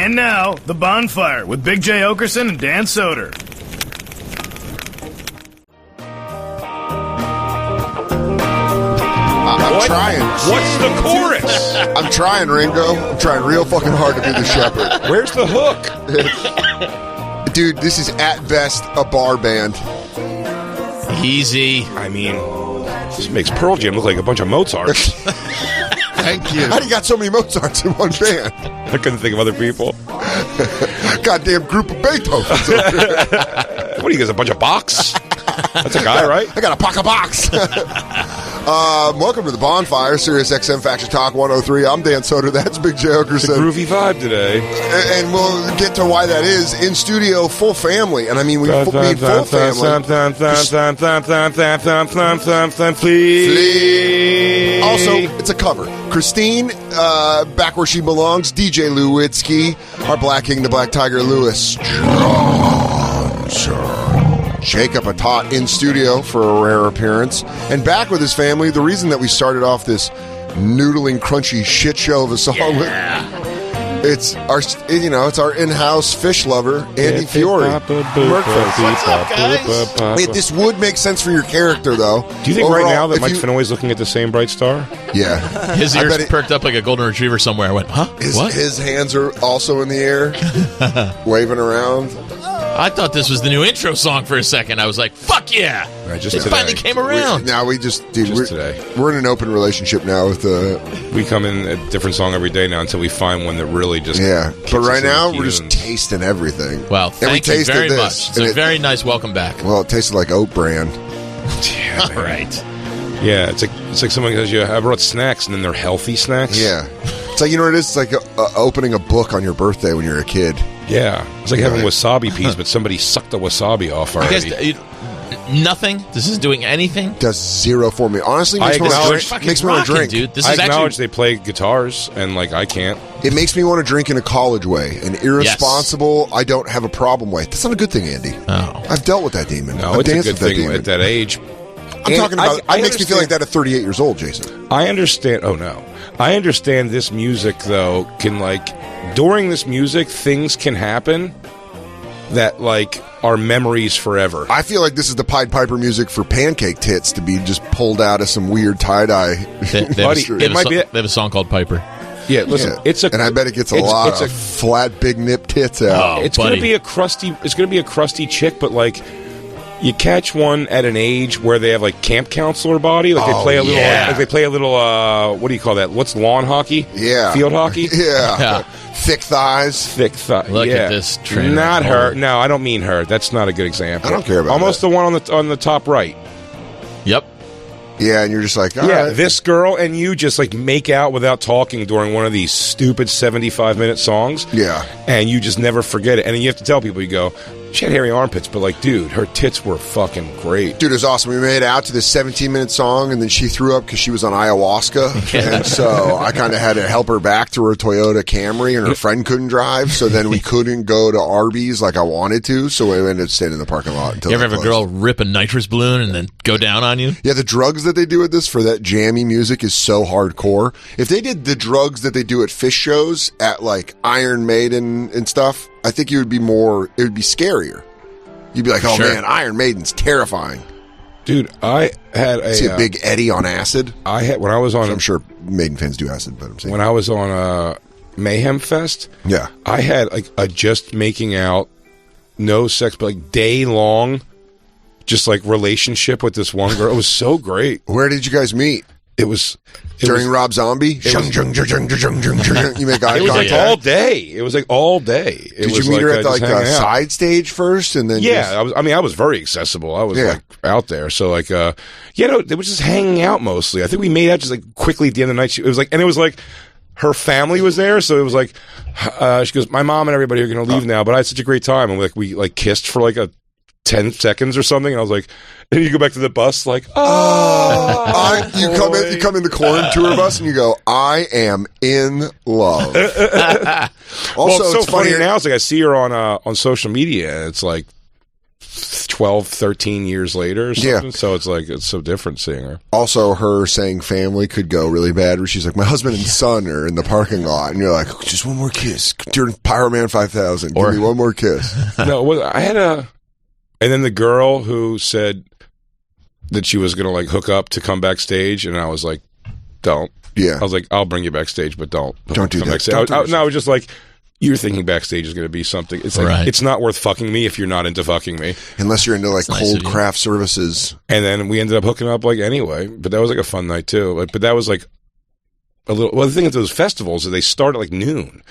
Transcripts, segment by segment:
And now, The Bonfire with Big J. Okerson and Dan Soder. I'm trying. What's the chorus? I'm trying, Ringo. I'm trying real fucking hard to be the shepherd. Where's the hook? Dude, this is at best a bar band. Easy. I mean, this makes Pearl Jam look like a bunch of Mozarts. Thank you. How do you got so many Mozarts in one band? I couldn't think of other people. Goddamn group of Beethovens. What are you guys, a bunch of Bachs? That's a guy, right? I got a pocket box. Welcome to the Bonfire, Sirius XM Faction Talk 103. I'm Dan Soder. That's Big J. Okerson. It's a groovy vibe today. And we'll get to why that is. In studio, full family. And I mean, we mean full family. Also, it's a cover. Christine, back where she belongs. DJ Lewitsky. Our Black King, the Black Tiger, Lewis Johnson. Jacob Atat in studio for a rare appearance. And back with his family. The reason that we started off this noodling, crunchy shit show of a song with, it's our in-house fish lover, Andy Fiori. What's up, guys? Wait, this would make sense for your character, though. Do you think overall, right now that Mike Fennoy's looking at the same bright star? Yeah. His ears perked up like a golden retriever somewhere. I went, huh? What? His hands are also in the air, waving around. I thought this was the new intro song for a second. I was like, fuck yeah. Right, just it today. finally came around. We're in an open relationship now with we come in a different song every day now until we find one that really just but right now we're just tasting everything. Well, thank you very much. It's a very nice welcome back. Well, it tasted like oat bran. Yeah, all right. Yeah, it's like someone says, I brought snacks, and then they're healthy snacks. Yeah. It's like, you know what it is? It's like opening a book on your birthday when you're a kid. Yeah. It's like having wasabi peas, but somebody sucked the wasabi off already. Nothing? This isn't doing anything? Does zero for me. Honestly, makes me want to drink. Dude. This I is acknowledge they play guitars, and I can't. It makes me want to drink in a college way. An irresponsible, I don't have a problem way. That's not a good thing, Andy. Oh. I've dealt with that demon. No, I've it's a danced good with that thing demon. at that age. I'm talking about, it makes me feel like that at 38 years old, Jason. I understand. Oh, no. I understand this music, though, can, during this music, things can happen that, are memories forever. I feel like this is the Pied Piper music for pancake tits to be just pulled out of some weird tie-dye. They have a song called Piper. Yeah, listen, and I bet it gets a lot of flat, big nip tits out. It's going to be a crusty chick, but you catch one at an age where they have camp counselor body, they play a little, they play a little. What do you call that? What's lawn hockey? Yeah, field hockey. Yeah, thick thighs. Thick thighs. Look at this trainer. Not her. No, I don't mean her. That's not a good example. I don't care about almost that. The one on the top right. Yep. Yeah, and you're just like, all right. This girl and you just make out without talking during one of these stupid 75-minute songs. Yeah, and you just never forget it. And then you have to tell people, you go, she had hairy armpits, but dude, her tits were fucking great. Dude, it was awesome. We made it out to this 17-minute song, and then she threw up because she was on ayahuasca. And so I kind of had to help her back to her Toyota Camry, and her friend couldn't drive. So then we couldn't go to Arby's like I wanted to. So we ended up staying in the parking lot until you ever have a girl rip a nitrous balloon and then go down on you? Yeah, the drugs that they do with this for that jammy music is so hardcore. If they did the drugs that they do at fish shows at Iron Maiden and stuff, I think it would be scarier. You'd be like, oh man, Iron Maiden's terrifying. Dude, I had see a big Eddie on acid. When I was on, I'm sure Maiden fans do acid, but I'm saying when I was on Mayhem Fest, yeah, I had a just making out, no sex, but day long, just relationship with this one girl. It was so great. Where did you guys meet? It was during Rob Zombie. You make eye contact. It was all day. It was all day. Did you meet her at the side stage first, and then? Yeah, I was very accessible. I was out there, so they were just hanging out mostly. I think we made out just quickly at the end of the night. It was her family was there, so it was she goes, my mom and everybody are going to leave now, but I had such a great time, and we kissed for 10 seconds or something, and I was like, and you go back to the bus, you come in the corn tour bus, and you go, I am in love. Also, it's so funny now. It's I see her on social media, and it's 12, 13 years later or something. So it's like, it's so different seeing her. Also, her saying family could go really bad, where she's like, my husband and son are in the parking lot, and you're like, just one more kiss during Pyro Man 5000. Give me one more kiss. No, I had and then the girl who said that she was going to like hook up to come backstage, and I was like, don't. Yeah. I was like, I'll bring you backstage, but don't do that. Backstage. I was just like, you're thinking backstage is going to be something. It's like, it's not worth fucking me if you're not into fucking me. Unless you're into like cold craft services. And then we ended up hooking up like anyway, but that was like a fun night too. But that was like a little, well, the thing at those festivals is they start at like noon.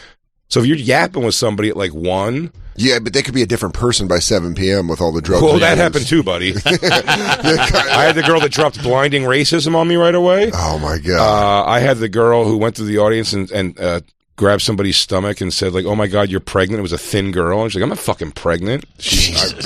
So if you're yapping with somebody at like 1. Yeah, but they could be a different person by 7 p.m. with all the drugs. Well, that happened too, buddy. I had the girl that dropped blinding racism on me right away. Oh my God. I had the girl who went to the audience and grabbed somebody's stomach and said, like, oh my God, you're pregnant. It was a thin girl. And she's like, I'm not fucking pregnant.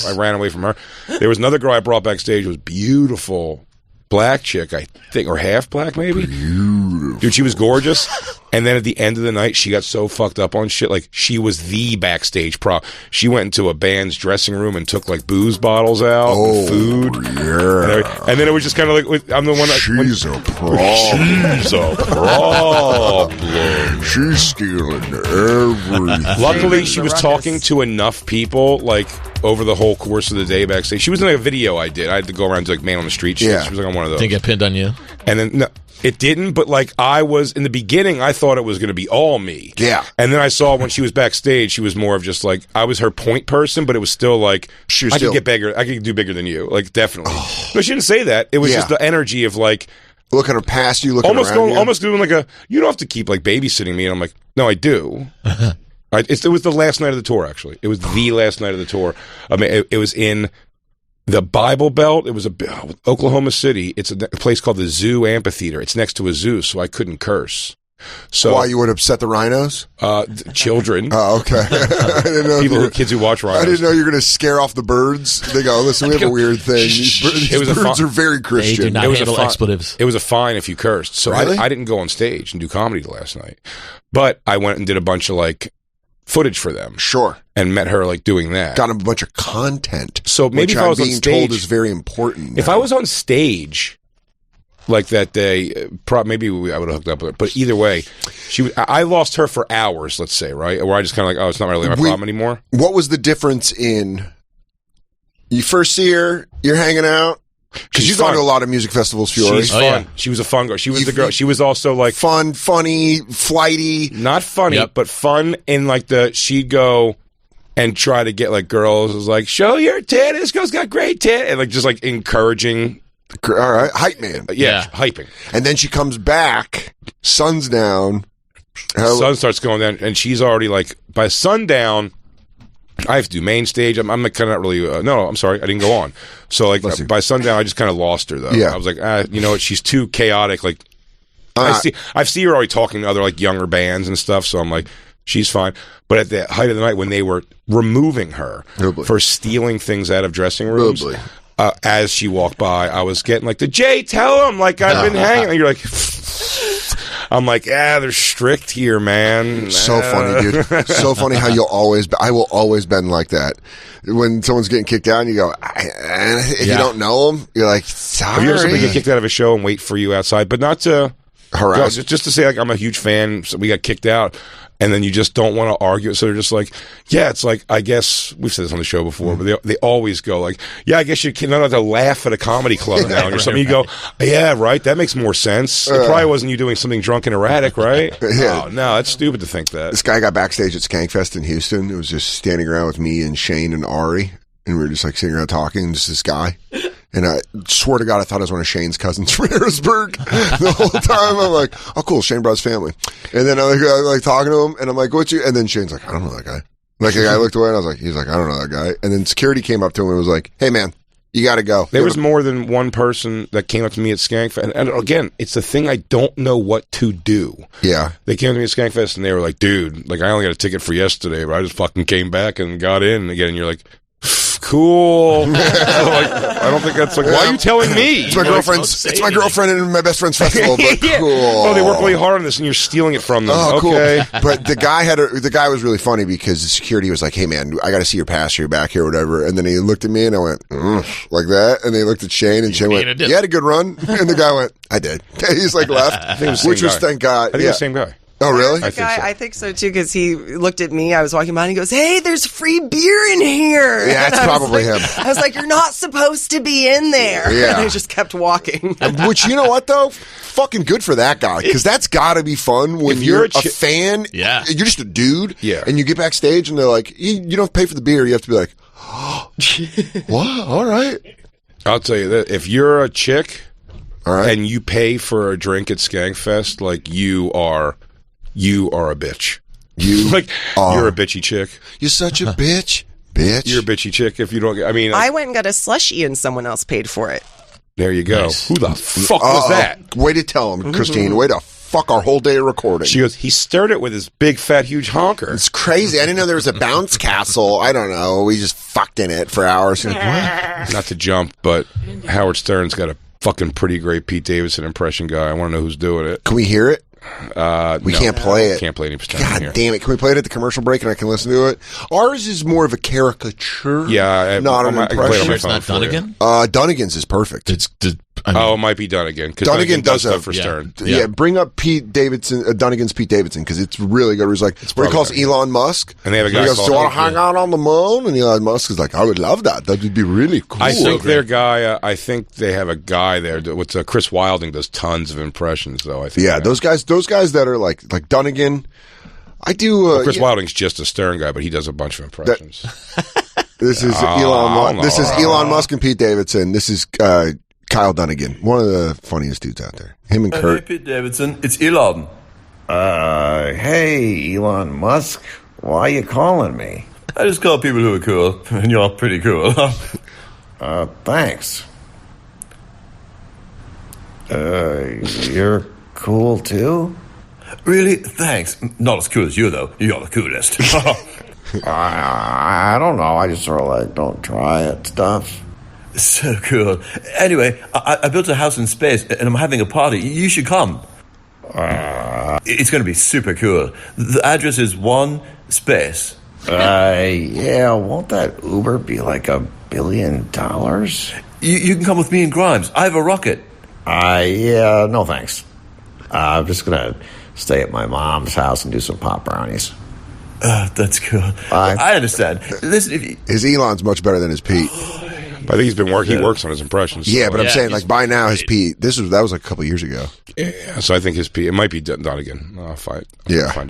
I ran away from her. There was another girl I brought backstage who was beautiful. Black chick, I think, or half black, maybe. Beautiful. Dude, she was gorgeous. And then at the end of the night, she got so fucked up on shit. Like, she was the backstage prop. She went into a band's dressing room and took, like, booze bottles out and food. Yeah. And then it was just kind of like, I'm the one that... She's a problem. She's a problem. She's stealing everything. Luckily, she was talking to enough people, like, over the whole course of the day backstage. She was in like, a video I did. I had to go around to, like, man on the street shit. She was like on one of those. Didn't get pinned on you? And then... No, it didn't, but like I was in the beginning, I thought it was going to be all me. Yeah. And then I saw when she was backstage, she was more of just like I was her point person, but it was still like I could get bigger. I could do bigger than you. Like definitely. No, she didn't say that. It was just the energy of like looking her past you, looking almost around you. Almost doing like a. You don't have to keep like babysitting me, and I'm like, no, I do. It was the last night of the tour. Actually, it was the last night of the tour. I mean, it was in. The Bible Belt, it was Oklahoma City. It's a place called the Zoo Amphitheater. It's next to a zoo, so I couldn't curse. So why you would upset the rhinos? Children. Oh, okay. I didn't know kids who watch rhinos. I didn't know you were going to scare off the birds. They go, listen, we have a weird thing. These birds are very Christian. They do not handle expletives. It was a fine if you cursed. So really? I didn't go on stage and do comedy last night, but I went and did a bunch of like footage for them. Sure. And met her like doing that. Got a bunch of content. So maybe if I was on stage, told is very important. Now. If I was on stage like that day, maybe I would have hooked up with her. But either way, I lost her for hours. Let's say, right, where I just kind of like, oh, it's not really my problem anymore. What was the difference in you first see her, you're hanging out? Because you've gone to a lot of music festivals, Fiori. She's fun. Yeah. She was a fun girl. She was the girl. She was also like fun, funny, flighty. Not funny, but fun in like she'd go and try to get like girls. It was like, show your tit. This girl's got great tit. And like just like encouraging. All right. Hype man. Yeah, hyping. And then she comes back, sun's down. Sun starts going down. And she's already like, by sundown, I have to do main stage. I'm like kind of not really. No, I'm sorry, I didn't go on. So like by sundown, I just kind of lost her though. Yeah. I was like, you know what? She's too chaotic. Like I see her already talking to other like younger bands and stuff. So I'm like, she's fine. But at the height of the night, when they were removing her for stealing things out of dressing rooms, as she walked by, I was getting like the Jay, tell him like I've been hanging. And you're like. I'm like, they're strict here, man. So funny, dude. So funny how I will always bend like that. When someone's getting kicked out and you go, if you don't know them, you're like, sorry. Have you ever somebody get kicked out of a show and wait for you outside, but not to harass? Just to say, like, I'm a huge fan, so we got kicked out. And then you just don't want to argue. So they're just like, it's like, I guess, we've said this on the show before, but they always go like, I guess you're not allowed to laugh at a comedy club now or something. You go, yeah, right, that makes more sense. It probably wasn't you doing something drunk and erratic, right? Yeah. Oh, no, that's stupid to think that. This guy got backstage at Skankfest in Houston. It was just standing around with me and Shane and Ari. And we were just like sitting around talking, just this guy. And I swear to God, I thought I was one of Shane's cousins from Harrisburg. The whole time I'm like, oh, cool, Shane brought his family. And then I'm like talking to him, and I'm like, what's you? And then Shane's like, I don't know that guy. Like, the guy looked away, and I was like, he's like, I don't know that guy. And then security came up to him and was like, hey, man, you got to go. There was more than one person that came up to me at Skankfest. And again, it's the thing I don't know what to do. Yeah. They came to me at Skankfest, and they were like, dude, like, I only got a ticket for yesterday, but I just fucking came back and got in again. And you're like, cool. I don't think that's like. Why are you telling me? It's my girlfriend's. It's my girlfriend and my best friend's festival. But Yeah. cool. Oh, they work really hard on this, and you're stealing it from them. Oh, okay. cool. But the guy was really funny because the security was like, "Hey, man, I got to see your pass, your back here, whatever." And then he looked at me, and I went like that, and then he looked at Shane, and Shane went, "You had a good run," and the guy went, "I did." He's like left, which was thank God. I think it was the same guy. Oh, really? I think so too, because he looked at me. I was walking by and he goes, "Hey, there's free beer in here." Yeah, it's probably him. I was like, "You're not supposed to be in there." Yeah. And I just kept walking. Which, you know what, though? Fucking good for that guy, because that's got to be fun when you're a fan. Yeah. You're just a dude. Yeah. And you get backstage and they're like, you don't have to pay for the beer. You have to be like, what? All right. I'll tell you that if you're a chick All right. and you pay for a drink at Skankfest, like you are a bitch. You like you're a bitchy chick. You're such a bitch. Bitch. You're a bitchy chick if you don't. I mean, I went and got a slushie and someone else paid for it. there you go. Nice. Who the fuck was that? Way to tell him, Christine. Way to fuck our whole day of recording. She goes. He stirred it with his big fat huge honker. It's crazy. I didn't know there was a bounce castle. I don't know. We just fucked in it for hours. Like, what? Not to jump, but Howard Stern's got a fucking pretty great Pete Davidson impression guy. I want to know who's doing it. Can we hear it? We No. can't play it. Can't play any percent God here. damn it. Can we play it at the commercial break and I can listen to it? Ours is more of a caricature. Yeah, not an I can play it on impression. my It's phone not for done you. again. Dunnigan's is perfect. It might be Dunnigan. Because Dunnigan does stuff have- for yeah. Stern. Yeah, bring up Pete Davidson, Dunnigan's Pete Davidson, because it's really good. He's like, where he calls probably Elon Musk. And they have a guy He goes, called- "Do you want to hang out on the moon?" And Elon Musk is like, "I would love that. That would be really cool." I think their guy. I think they have a guy there. What's Chris Wilding does tons of impressions, though. I think. Yeah, those guys that are like Dunnigan. I do. Chris yeah, Wilding's just a Stern guy, but he does a bunch of impressions. This is Elon. This is Elon Musk and Pete Davidson. This is Kyle Dunnigan, one of the funniest dudes out there. Him and Kurt. Hey, Pete Davidson, it's Elon. Hey, Elon Musk, why are you calling me? I just call people who are cool, and you're pretty cool. Thanks. You're cool too? Really? Thanks. Not as cool as you, though. You're the coolest. I don't know. I just sort of like don't try it stuff. So cool. Anyway, I built a house in space, and I'm having a party. You should come. It's going to be super cool. The address is 1 space. Yeah, won't that Uber be like $1 billion? You can come with me and Grimes. I have a rocket. Yeah, no thanks. I'm just gonna stay at my mom's house and do some pop brownies. That's cool. I understand. Listen, if you, His Elon's much better than his Pete. But I think he's been working. He works on his impressions. Yeah, but I'm Yeah, saying he's- like by now his Pete. That was like a couple years ago. Yeah, so I think his Pete. It might be Dunnigan. I'll find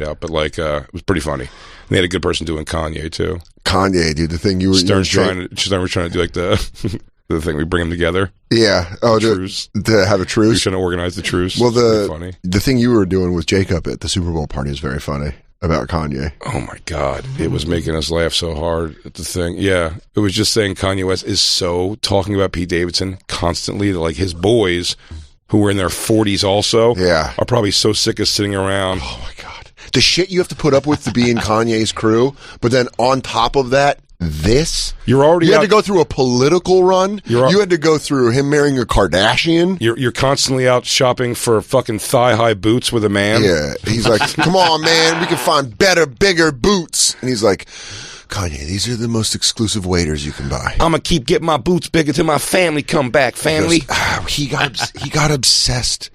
out. But like, it was pretty funny. And they had a good person doing Kanye too. Kanye, dude, the thing you were Stern saying. was trying to do like the the thing we bring them together. Yeah. Oh, truce. to have a We're truce. trying to organize the truce. Well, It's pretty funny. the thing you were doing with Jacob at the Super Bowl party is very funny about Kanye. Oh my God. It was making us laugh so hard at the thing. Yeah. It was just saying Kanye West is so talking about Pete Davidson constantly that like his boys who were in their 40s also are probably so sick of sitting around. Oh my God. The shit you have to put up with to be in Kanye's crew, but then on top of that, you had to go through a political run. You had to go through him marrying a Kardashian. You're constantly out shopping for fucking thigh-high boots with a man. Yeah. He's like, come on, man. We can find better, bigger boots. And he's like, Kanye, these are the most exclusive waders you can buy. I'm going to keep getting my boots bigger till my family come back. Family. He got obsessed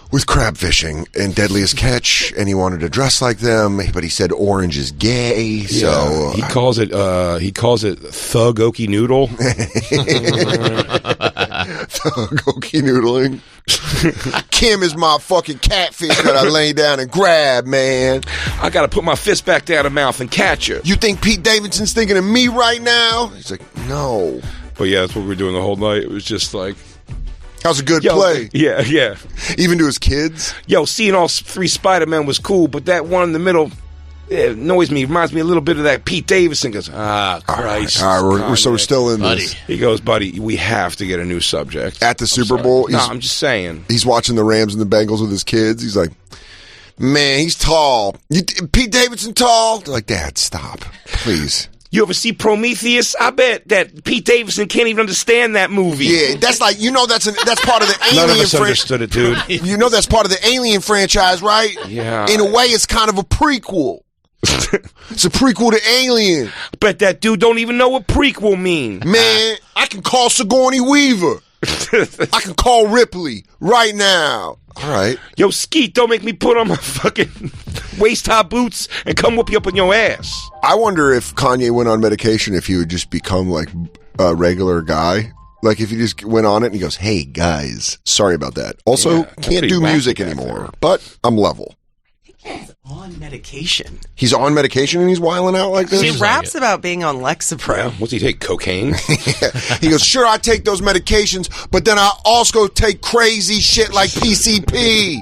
with crab fishing and Deadliest Catch, and he wanted to dress like them, but he said orange is gay, so he calls it thug okie noodle. Thug okie noodling. Kim is my fucking catfish that I lay down and grab, man. I gotta put my fist back down her mouth and catch her. You think Pete Davidson's thinking of me right now? He's like, no. But yeah, that's what we were doing the whole night. It was just like, that was a good play. Yeah. Even to his kids. Yo, seeing all 3 Spider-Men was cool, but that one in the middle annoys me. Reminds me a little bit of that Pete Davidson. Goes, Christ. All right, we're still in this. He goes, buddy, we have to get a new subject. At the Super Bowl? No, I'm just saying. He's watching the Rams and the Bengals with his kids. He's like, man, he's tall. Pete Davidson tall? They're like, Dad, stop. Please. You ever see Prometheus? I bet that Pete Davidson can't even understand that movie. Yeah, that's like, that's part of the None of Alien us understood it, dude. You know that's part of the Alien franchise, right? Yeah. In a way, it's kind of a prequel. It's a prequel to Alien. Bet that dude don't even know what prequel mean. Man, I can call Sigourney Weaver. I can call Ripley right now. All right. Yo, Skeet, don't make me put on my fucking waist-high boots and come whoop you up on your ass. I wonder if Kanye went on medication, if he would just become like a regular guy. Like if he just went on it and he goes, hey, guys, sorry about that. Also, can't do music anymore, but I'm level. He's on medication. He's on medication and he's wiling out like this? He raps about being on Lexapro. Yeah. What's he take, cocaine? He goes, sure, I take those medications, but then I also take crazy shit like PCP.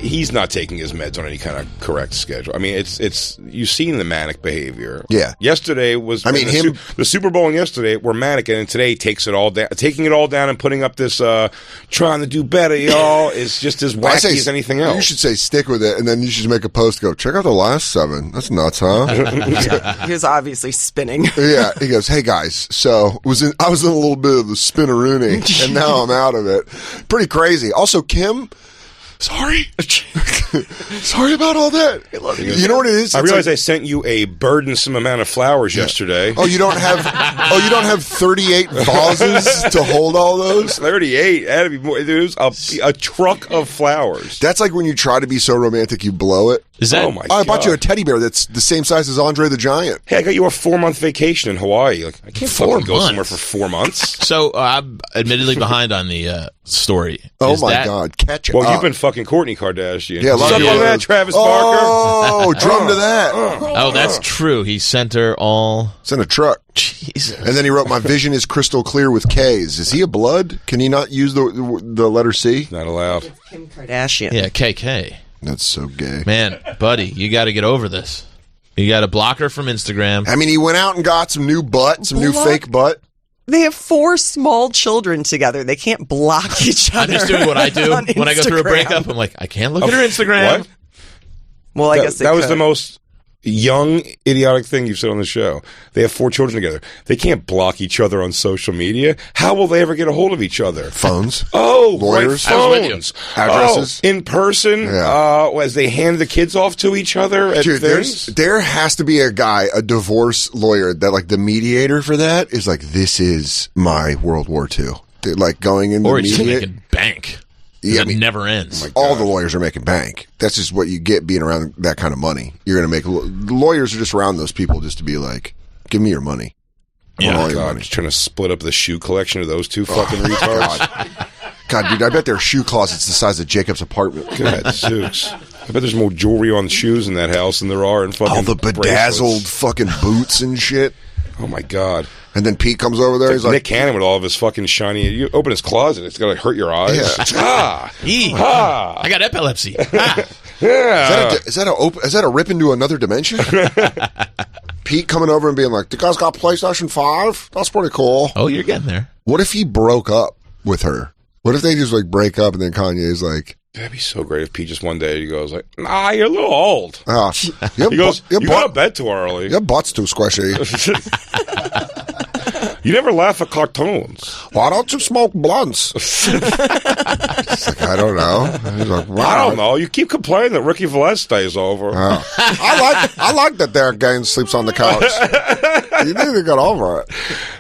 He's not taking his meds on any kind of correct schedule. I mean, it's you've seen the manic behavior. Yeah. Yesterday was, him. The Super Bowl and yesterday were manic, and today takes it all down, taking it all down and putting up this trying to do better, y'all, is just as wacky as anything else. You should say stick with it, and then you should make a post. Go check out the last 7. That's nuts, huh? He was obviously spinning. Yeah, he goes, hey guys, so I was in a little bit of the spinneroony, and now I'm out of it. Pretty crazy. Also, Kim. Sorry. Sorry about all that. You know what it is? I realized I sent you a burdensome amount of flowers yesterday. Oh, you don't have 38 vases to hold all those? 38. That'd be more. There's a truck of flowers. That's like when you try to be so romantic you blow it. Is that? Oh my I bought God. you a teddy bear that's the same size as Andre the Giant. Hey, I got you a 4-month vacation in Hawaii. Like, I can't 4 fucking go months? somewhere for 4 months. So I'm admittedly behind on the story. Oh Is my that- God, catch it Well, up. you've been fucking Kourtney Kardashian. Yeah, a lot Suck of on you- that, Travis Barker. Oh, drum to that. Oh, that's true. He sent her all. It's in a truck. Jesus. And then he wrote, my vision is crystal clear with K's. Is he a blood? Can he not use the letter C? Not allowed. Kim Kardashian. Yeah, KK. That's so gay. Man, buddy, you got to get over this. You got to block her from Instagram. I mean, he went out and got some new butt, some new fake butt. They have 4 small children together. They can't block each I'm other. just doing what I do on when I go through a Instagram. breakup. I'm like, I can't look at her Instagram. What? Well, I guess they that was could. the most young, idiotic thing you've said on the show. They have 4 children together. They can't block each other on social media. How will they ever get a hold of each other? Phones. Oh, Lawyers. right, I was with phones. Addresses. Oh, in person, Yeah. as they hand the kids off to each other at Dude, things. there has to be a guy, a divorce lawyer, that like the mediator for that is like, this is my World War II. They're, like going in Or the just mediate. making bank. Yeah, It never ends. All the lawyers are making bank. That's just what you get being around that kind of money. You're going to make lawyers are just around those people just to be like, give me your money. I want all your God, money. just trying to split up the shoe collection of those 2 fucking retards. God, dude, I bet their shoe closet's the size of Jacob's apartment. God, Zooks. I bet there's more jewelry on shoes in that house than there are in fucking All the bedazzled bracelets. fucking boots and shit. Oh my God. And then Pete comes over there. He's Nick like, Cannon with all of his fucking shiny. You open his closet, it's gonna hurt your eyes. Yeah. Ah, Eee. ah, I got epilepsy. Ah. yeah. is that a rip into another dimension? Pete coming over and being like, the guy's got PlayStation 5? That's pretty cool. Oh, you're getting there. What if he broke up with her? What if they just like break up and then Kanye's like, That'd be so great if Pete just one day he goes like, "Nah, you're a little old." he He goes, "You got to bed too early. Your butt's too squishy. You never laugh at cartoons." Why don't you smoke blunts? It's like, I don't know. He's like, wow. I don't know. You keep complaining that Ricky Velez stays over. I like that Derek Gaines sleeps on the couch. You need to get over it.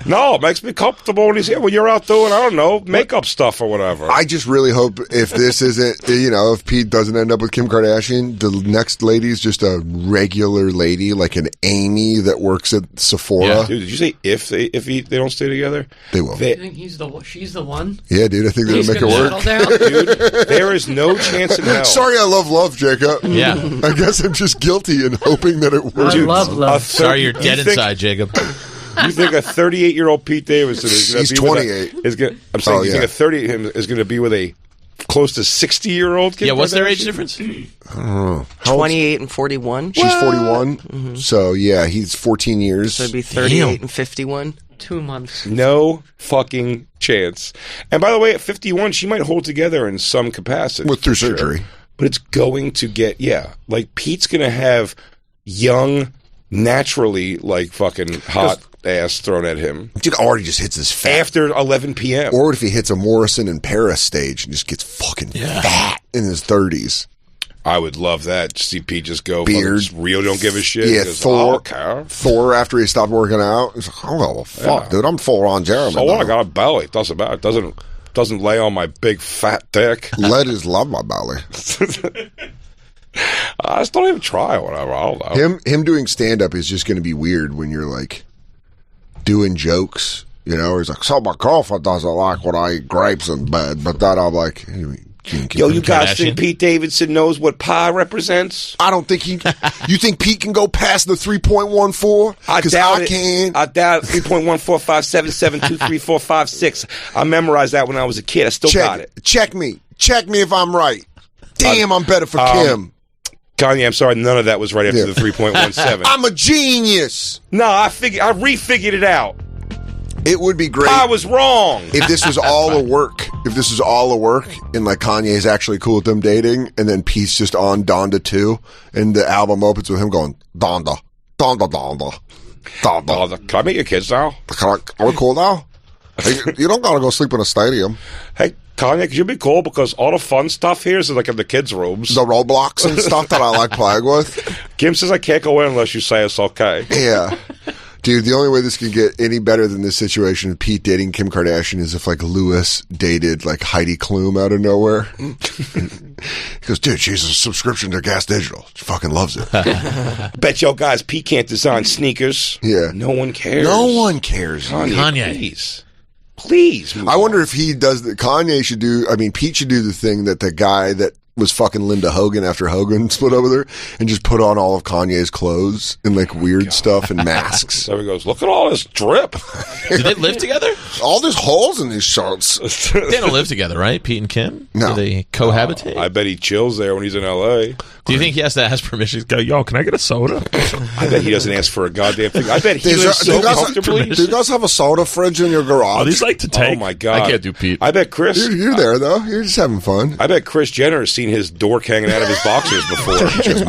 No, it makes me comfortable when he's here. When you're out doing, I don't know, makeup stuff or whatever. I just really hope if this isn't, if Pete doesn't end up with Kim Kardashian, the next lady's just a regular lady, like an Amy that works at Sephora. Yeah. Dude, did you say if they don't stay together? They will. You think she's the one? Yeah, dude, I think they'll He's make it gonna work. settle down? Dude, there is no chance in hell. Sorry, I love Jacob. Yeah. I guess I'm just guilty in hoping that it works. I love. Sorry, you're dead inside, Jacob. You think a 38-year-old Pete Davidson is going to He's be 28. I'm saying, Oh, you yeah. think a 30 is going to be with a close to 60-year-old kid? Yeah, what's their age difference? 28 and 41. She's 41. So, yeah, he's 14 years. So it'd be 38 and 51. 2 months. No fucking chance. And by the way, at 51, she might hold together in some capacity. Through Sure. surgery. But it's going to get, like Pete's going to have young, naturally like fucking hot ass thrown at him. Dude already just hits his fat. After 11 p.m. Or if he hits a Morrison and Paris stage and just gets fucking fat in his 30s. I would love that. See Pete just go Beard. just real, don't give a shit. Yeah, Goes, Thor. okay. Thor after he stopped working out. He's like, oh, fuck, dude. I'm full on Jeremy. So what? I now. got a belly. It doesn't matter. It doesn't lay on my big fat dick. Ladies love my belly. I just don't even try or whatever. I don't know. Him doing stand-up is just going to be weird when you're, like, doing jokes. You know, he's like, so my girlfriend doesn't like when I eat grapes in bed. But then I'm like... Yo, you guys Kardashian? think Pete Davidson knows what pi represents? I don't think he... You think Pete can go past the 3.14? Because I can. I doubt it. 3.14577234556. I memorized that when I was a kid. I still got it. Check me. Check me if I'm right. Damn, I'm better for Kim. Kanye, I'm sorry, none of that was right after the 3.17. I'm a genius. No, I refigured it out. It would be great. I was wrong. If this was all a work. If this was all a work and like Kanye's actually cool with them dating and then Pete's just on Donda 2 and the album opens with him going, Donda, Donda, Donda, Donda. Can I meet your kids now? Are we cool now? Hey, you don't gotta go sleep in a stadium. Hey, Kanye, could you be cool? Because all the fun stuff here is like in the kids' rooms. The Roblox and stuff that I like playing with. Kim says I can't go in unless you say it's okay. Yeah. Dude, the only way this can get any better than this situation of Pete dating Kim Kardashian is if, like, Lewis dated, like, Heidi Klum out of nowhere. He goes, dude, she's a subscription to Gas Digital. She fucking loves it. Bet yo guys, Pete can't design sneakers. Yeah. No one cares. No one cares. Kanye. Please. I wonder if he does the Kanye should do, I mean, Pete should do the thing that the guy that was fucking Linda Hogan after Hogan split up with her and just put on all of Kanye's clothes and like weird stuff and masks. So he goes, look at all this drip. Do they live together? All these holes in these shirts. They don't live together, right? Pete and Kim? No. Do they cohabitate? I bet he chills there when he's in L.A. Do you think he has to ask permission? Go, yo, can I get a soda? I bet he doesn't ask for a goddamn thing. I bet he Do lives you so guys- comfortably. Do you guys have a soda fridge in your garage? Oh, these like to take. Oh my god! I can't do Pete. I bet Chris. You're there though. You're just having fun. I bet Chris Jenner has seen his dork hanging out of his boxers before.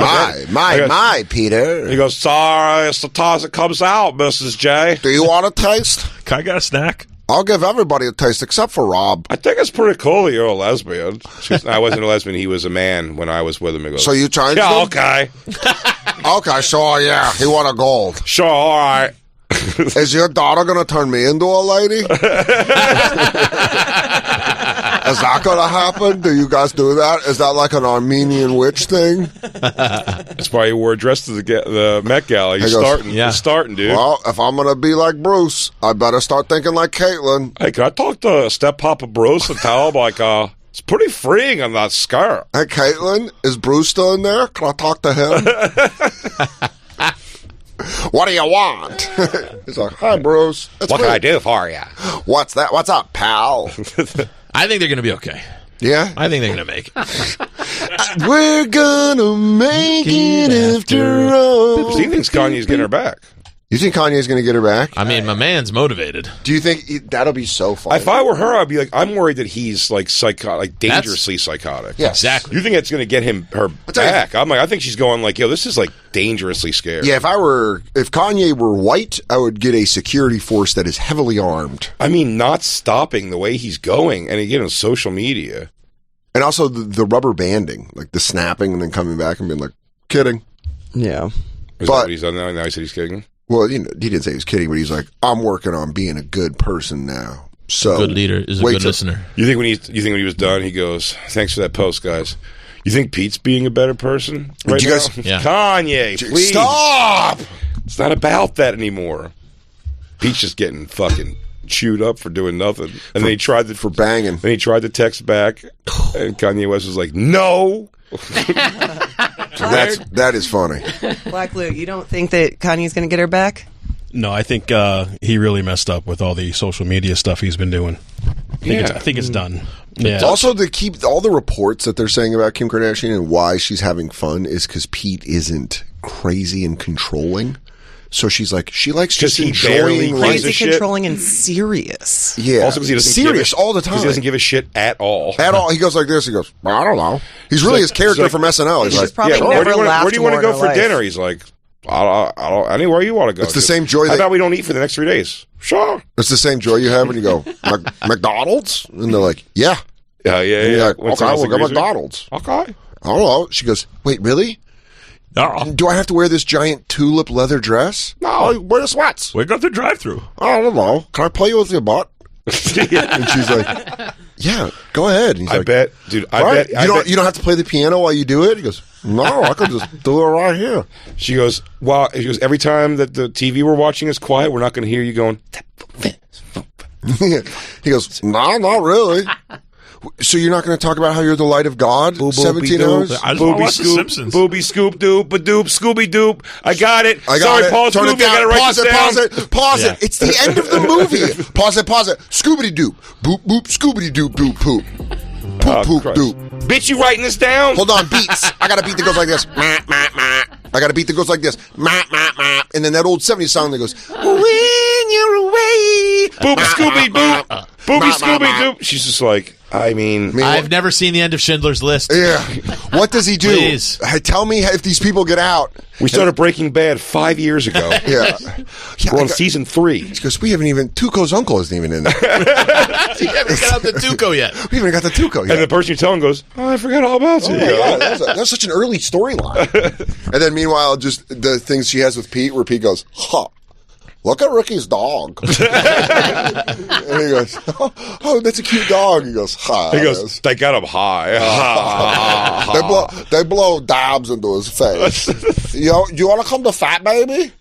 My, Peter. He goes, sorry, it's the toss that comes out, Mrs. J. Do you want a taste? Can I get a snack? I'll give everybody a taste except for Rob. I think it's pretty cool that you're a lesbian. I wasn't a lesbian. He was a man when I was with him. He goes, So you changed yeah, him? okay. Okay, sure, yeah. He won a gold. Sure, all right. Is your daughter going to turn me into a lady? Is that going to happen? Do you guys do that? Is that like an Armenian witch thing? That's why he wore a dress to the Met Gala. He's He goes, starting. yeah. He's starting, dude. Well, if I'm going to be like Bruce, I better start thinking like Caitlyn. Hey, can I talk to Step Papa Bruce and tell him, like, it's pretty freeing on that skirt? Hey, Caitlyn, is Bruce still in there? Can I talk to him? What do you want? He's like, hi, Bruce. It's What me. can I do for you? What's that? What's up, pal? I think they're going to be okay. Yeah? I think they're going to make it. We're gonna make it after all. He thinks Kanye's getting her back. You think Kanye's gonna get her back? I mean, my man's motivated. Do you think that'll be so fun? If I were her, I'd be like, I'm worried that he's like psychotic, like dangerously psychotic. Yes. Exactly. You think it's going to get her tell you- back? I'm like, I think she's going like, yo, this is like dangerously scary. Yeah, if Kanye were white, I would get a security force that is heavily armed. I mean, not stopping the way he's going, and again on social media. And also the rubber banding, like the snapping and then coming back and being like, kidding. Yeah. Is that But- what he's done now? Now he said he's kidding. Well, you know, he didn't say he was kidding, but he's like, I'm working on being a good person now. So Good leader is a wait good till- listener. You think when he was done, he goes, "Thanks for that post, guys." You think Pete's being a better person right you now? guys- Yeah. Kanye, please Stop! It's not about that anymore. Pete's just getting fucking chewed up for doing nothing, and then he tried For banging. Then he tried to text back, and Kanye West was like, "No." That is funny. Black Lou, you don't think that Kanye's going to get her back? No, I think he really messed up with all the social media stuff he's been doing. I think it's done. Yeah. Also, to keep all the reports that they're saying about Kim Kardashian and why she's having fun is because Pete isn't crazy and controlling. So she's like, she likes just he barely enjoying gives life. a Crazy, shit. controlling, and serious. Yeah, Also, because he doesn't serious give all the time. Because he doesn't give a shit at all. At all. He goes like this. He goes, well, I don't know. He's really his character like- from SNL. He's She's like, probably where never do you laughed want to more go in for her dinner? life. He's like, I don't, anywhere you want to go. It's the same joy How about we don't eat for the next 3 days? Sure. It's the same joy you have when you go, McDonald's? And they're like, yeah. Yeah. And you're like, okay, we'll go McDonald's. Okay. I don't know. She goes, wait, really? Do I have to wear this giant tulip leather dress? No, wear the sweats. We got the drive-through. I don't know. Can I play you with your butt? And she's like, yeah, go ahead. And he's like, bet, dude. right? I bet You don't have to play the piano while you do it. He goes, no, I could just do it right here. She goes, every time that the TV we're watching is quiet, we're not going to hear you going. He goes, no, not really. So you're not going to talk about how you're the light of God? 17 hours? I just want to watch The Simpsons. Booby scoop doop ba doop Scooby doop. I got it. Sorry, Paul Turn Scooby. it down. I got to write this down. Pause it. It's the end of the movie. Pause it. Scoobity doop. Boop boop. Scoobity doop doop poop. Poop poop doop. Bitch, you writing this down? Hold on, beats. I got a beat that goes like this. I got a beat that goes like this. And then that old 70s song that goes, when you're away. Boop Scooby boop. Booby Scooby doop. She's just like, I mean, I've never seen the end of Schindler's List. Yeah. What does he do? Please. Tell me if these people get out. We started Breaking Bad 5 years ago. Yeah. We're on season 3. Because we haven't even, Tuco's uncle isn't even in there. You haven't got out the Tuco yet. We haven't got the Tuco yet. And the person you tell him goes, oh, I forgot all about you. Yeah, that's such an early storyline. And then meanwhile, just the things she has with Pete, where Pete goes, huh. Look at Ricky's dog. And he goes, oh, that's a cute dog. He goes, hi. He goes, they got him high. They blow dabs into his face. You want to come to Fat Baby?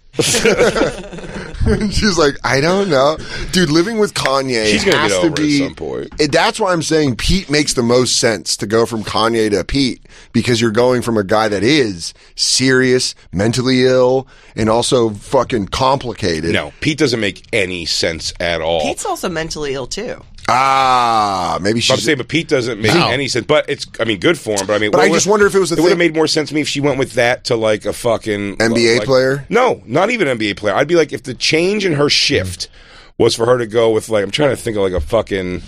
And she's like, I don't know. Dude, living with Kanye She's gonna has get to over be it at some point. That's why I'm saying Pete makes the most sense to go from Kanye to Pete, because you're going from a guy that is serious, mentally ill, and also fucking complicated. No, Pete doesn't make any sense at all. Pete's also mentally ill too. Maybe I'm saying, but Pete doesn't make any sense. But it's, I mean, good for him. But I mean, But I just wonder if it was it would have made more sense to me if she went with that to like a fucking NBA player? No, not even an NBA player. I'd be like, if the change in her shift was for her to go with like, I'm trying to think of like a fucking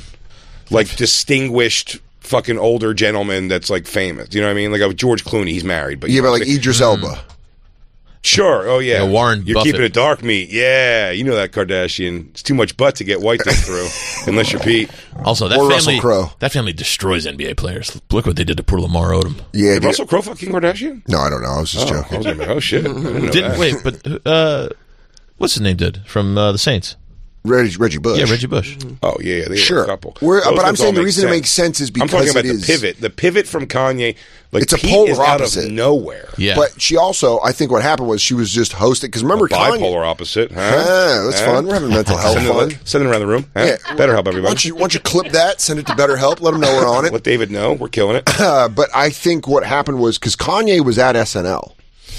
like distinguished fucking older gentleman that's like famous. You know what I mean? Like a George Clooney, he's married, but Yeah, but like Idris Elba. Sure. Oh yeah. Warren You're Buffett. keeping it dark meat. Yeah. You know that Kardashian. It's too much butt to get white dick through, unless you're Pete. Also, that Or Russell Crowe. family destroys NBA players. Look what they did to poor Lamar Odom. Yeah, Did Russell Crowe fucking Kardashian? No, I don't know. I was just I joking. was like, oh shit. I didn't know that. Wait, but what's his name did from the Saints? Reggie Bush. Yeah, Reggie Bush. Oh yeah, they Sure. were a couple. But Those I'm ones saying all the make reason it sense. makes sense is because I'm talking about it the is- pivot. The pivot from Kanye, like It's a Pete polar is out opposite. of nowhere. Yeah. But she also, I think what happened was she was just hosting, because remember Kanye. Bipolar opposite. Huh? That's fun. We're having mental health fun. Send it around the room. Huh? Yeah. Better help everybody. Once you clip that, send it to BetterHelp, let them know we're on it. Let David know we're killing it. But I think what happened was, because Kanye was at SNL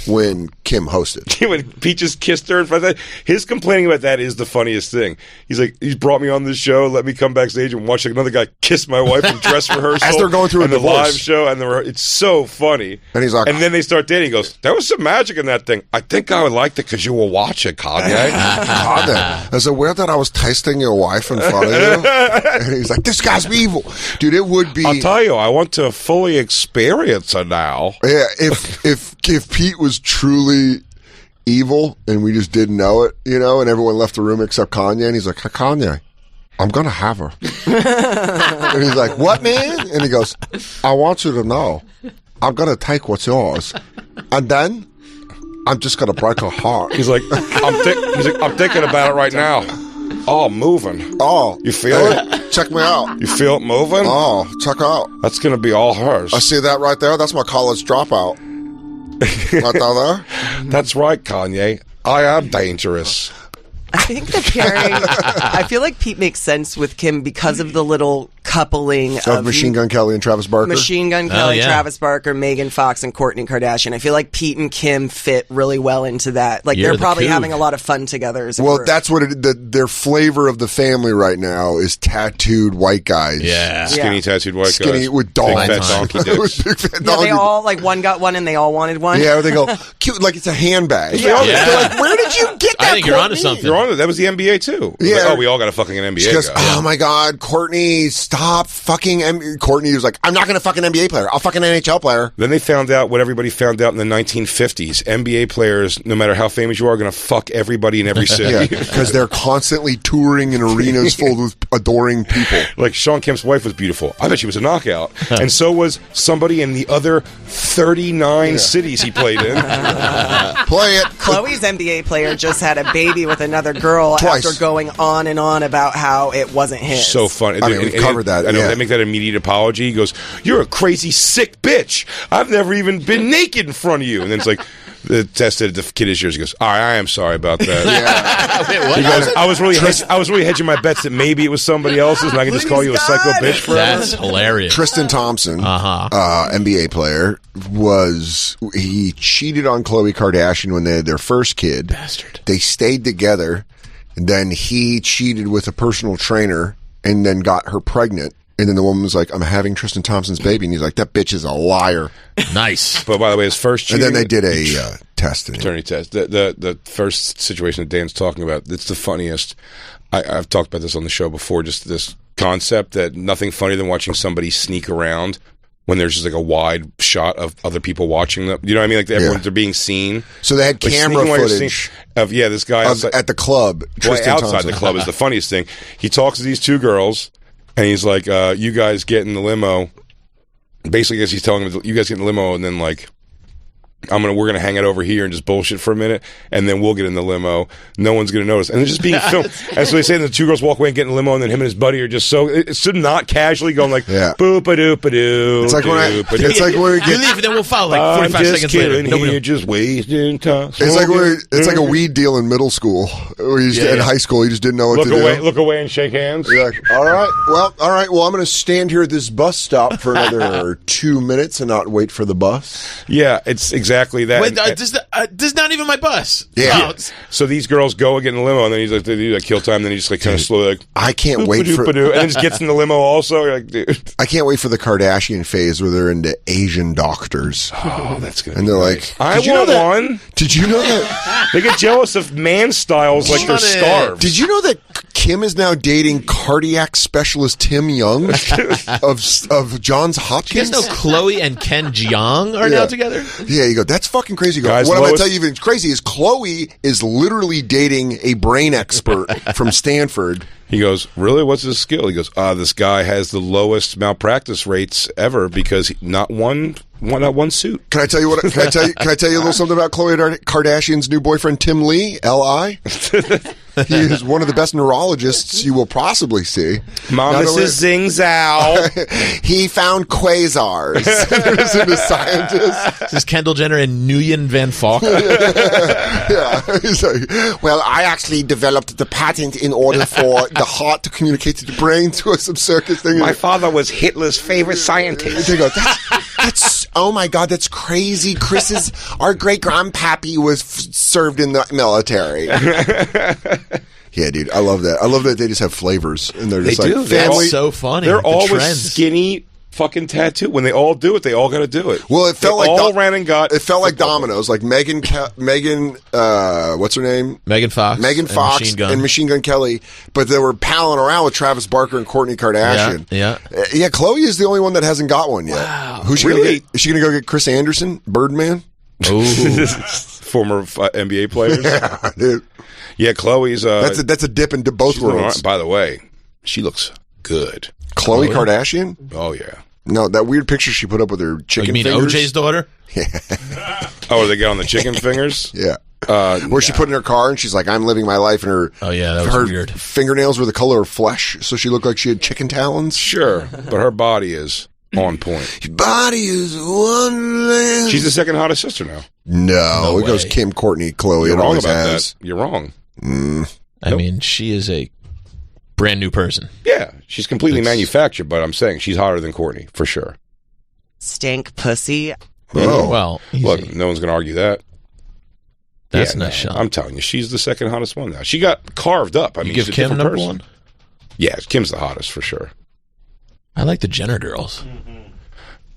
when Kim hosted. When Pete just kissed her in front of that, his complaining about that is the funniest thing. He's like, he's brought me on this show, let me come backstage and watch another guy kiss my wife in dress rehearsal As they're going through a and the divorce. live show, and it's so funny. And he's like, and then they start dating. He goes, there was some magic in that thing. I think I would like it because you will watch it, Kanye. Kanye, is it weird that I was tasting your wife in front of you? And he's like, this guy's evil. Dude, it would be. I'll tell you, I want to fully experience it now. Yeah, if Pete was truly evil and we just didn't know it, and everyone left the room except Kanye, and he's like, hey, Kanye, I'm gonna have her. And he's like, what, man? And he goes, I want you to know, I'm gonna take what's yours, and then I'm just gonna break her heart. He's like, I'm thinking about it right now. Oh, moving. Oh, You feel it? Check me out. You feel it moving? Oh, check out. That's going to be all hers. I see that right there. That's my college dropout. Right down there. That's right, Kanye. I am dangerous. I think the pairing, I feel like Pete makes sense with Kim because of the little coupling Of Machine Gun Kelly and Travis Barker. Machine Gun Kelly, yeah. Travis Barker, Megan Fox, and Kourtney Kardashian. I feel like Pete and Kim fit really well into that. Like, You're they're the probably Coug. having a lot of fun together as a Well, group. that's what their flavor of the family right now is tattooed white guys. Yeah. Skinny Yeah. tattooed white Skinny guys. with Big dogs. fat donkey With dicks. big fat Yeah, they donkey- all, like, one got one and they all wanted one. Yeah, they go, cute, like it's a handbag. Yeah. They're like, where did you get that? I think you're onto Courtney?" something. You're on it. That was the NBA, too. Yeah. Like, oh, we all got a fucking NBA She goes, guy. oh my God, Courtney, stop. top fucking Courtney was like, I'm not going to fuck an NBA player. I'll fuck an NHL player. Then they found out what everybody found out in the 1950s. NBA players, no matter how famous you are going to fuck everybody in every city. Because they're constantly touring in arenas full with adoring people. Like Sean Kemp's wife was beautiful. I bet she was a knockout. And so was somebody in the other 39 cities he played in. Play it. Chloe's NBA player just had a baby with another girl Twice. after going on and on about how it wasn't his. So funny. I mean, we covered that. I know, yeah. they make that immediate apology. He goes, "You're a crazy, sick bitch. I've never even been naked in front of you." And then it's like, the test that the kid is yours. He goes, "All right, I am sorry about that." Wait, what? He goes, I was really hedging my bets that maybe it was somebody else's, and I can just call you a psycho bitch forever. That's hilarious. Tristan Thompson, NBA player, he cheated on Khloe Kardashian when they had their first kid. Bastard. They stayed together, and then he cheated with a personal trainer and then got her pregnant. And then the woman was like, "I'm having Tristan Thompson's baby." And he's like, "That bitch is a liar." Nice. But by the way, his first cheating, And then they did a test. paternity test. The first situation that Dan's talking about, it's the funniest. I've talked about this on the show before, just this concept that nothing funnier than watching somebody sneak around when there's just like a wide shot of other people watching them. You know what I mean? Like they're being seen. So they had Like camera sneaking while you're footage of this guy at the club. Tristan outside Thompson. the club is the funniest thing. He talks to these two girls, and he's like, "You guys get in the limo." Basically, I guess he's telling them, "You guys get in the limo, and then like, we're gonna hang out over here and just bullshit for a minute, and then we'll get in the limo. No one's gonna notice." And it's just being filmed. And so they say the two girls walk away and get in the limo, and then him and his buddy are just it's still not casually going like, boop a doop a doo. It's like when we You leave, and then we'll follow like 45 seconds later. You're just wasting time. It's like a weed deal in middle school. Or in high school, you just didn't know what to do. Look away and shake hands. You're like, all right. Well, I'm going to stand here at this bus stop for another 2 minutes and not wait for the bus. Yeah, it's exactly that. Wait, this is not even my bus. Yeah. So these girls go and get in the limo, and then he's like, they do like kill time, and then he just like kind of slowly like, I can't wait for, and then just gets in the limo also. You're like, dude, I can't wait for the Kardashian phase where they're into Asian doctors. Oh, that's good. And they're like, I want one. Did you know that? They get jealous of man styles like they're scarves. Did you know that Kim is now dating cardiac specialist Tim Young of Johns Hopkins? You guys know Chloe and Ken Jeong are now together? Yeah, you go, that's fucking crazy. You go, Guys, what I'm going to tell you even crazy is Chloe is literally dating a brain expert from Stanford. He goes, really? What's his skill? He goes, this guy has the lowest malpractice rates ever because not one suit. Can I tell you Can I tell you a little something about Khloe Kardashian's new boyfriend, Tim Lee, L.I.? He is one of the best neurologists you will possibly see. Mama says zing zow. He found quasars. He's a scientist. This is Kendall Jenner and Nguyen Van Falk. Yeah. He's like, well, I actually developed the patent in order for the heart to communicate to the brain through some circuit thing. My father was Hitler's favorite scientist. They go, that's oh my God, that's crazy. Our great grandpappy was served in the military. Yeah, dude, I love that. I love that they just have flavors, and they're just family. That's so funny. They're all with trends. skinny fucking tattoo. When they all do it, they all got to do it. Well, it felt they like all ran and got. It felt like dominoes. Like Megan, what's her name? Megan Fox. And Machine Gun Kelly, but they were palling around with Travis Barker and Kourtney Kardashian. Yeah. Yeah, Chloe is the only one that hasn't got one yet. Wow. Who's she Really? Is she going to go get Chris Anderson, Birdman? Ooh. Former NBA players. Yeah, dude. Yeah, Chloe's. That's a dip into both worlds. By the way, she looks good. Khloe Kardashian? Oh yeah. No, that weird picture she put up with her chicken you mean fingers. OJ's daughter? Oh, they got on the chicken fingers? Yeah. Where she put in her car and she's like, I'm living my life, and her that was her weird. fingernails were the color of flesh, so she looked like she had chicken talons. Sure, but her body is on point. Your body is wonderland. She's the second hottest sister now. No, it goes way. Kim, Kourtney, Chloe. You're it wrong always about has. that. You're wrong. I mean, she is a brand new person. Yeah, she's completely manufactured, but I'm saying she's hotter than Kourtney, for sure. Stank pussy. Oh. Well, Look, no one's going to argue that. That's Yeah, a nice shot. I'm telling you, she's the second hottest one now. She got carved up. I mean, give she's a Kim different number person. one? Yeah, Kim's the hottest for sure. I like the Jenner girls.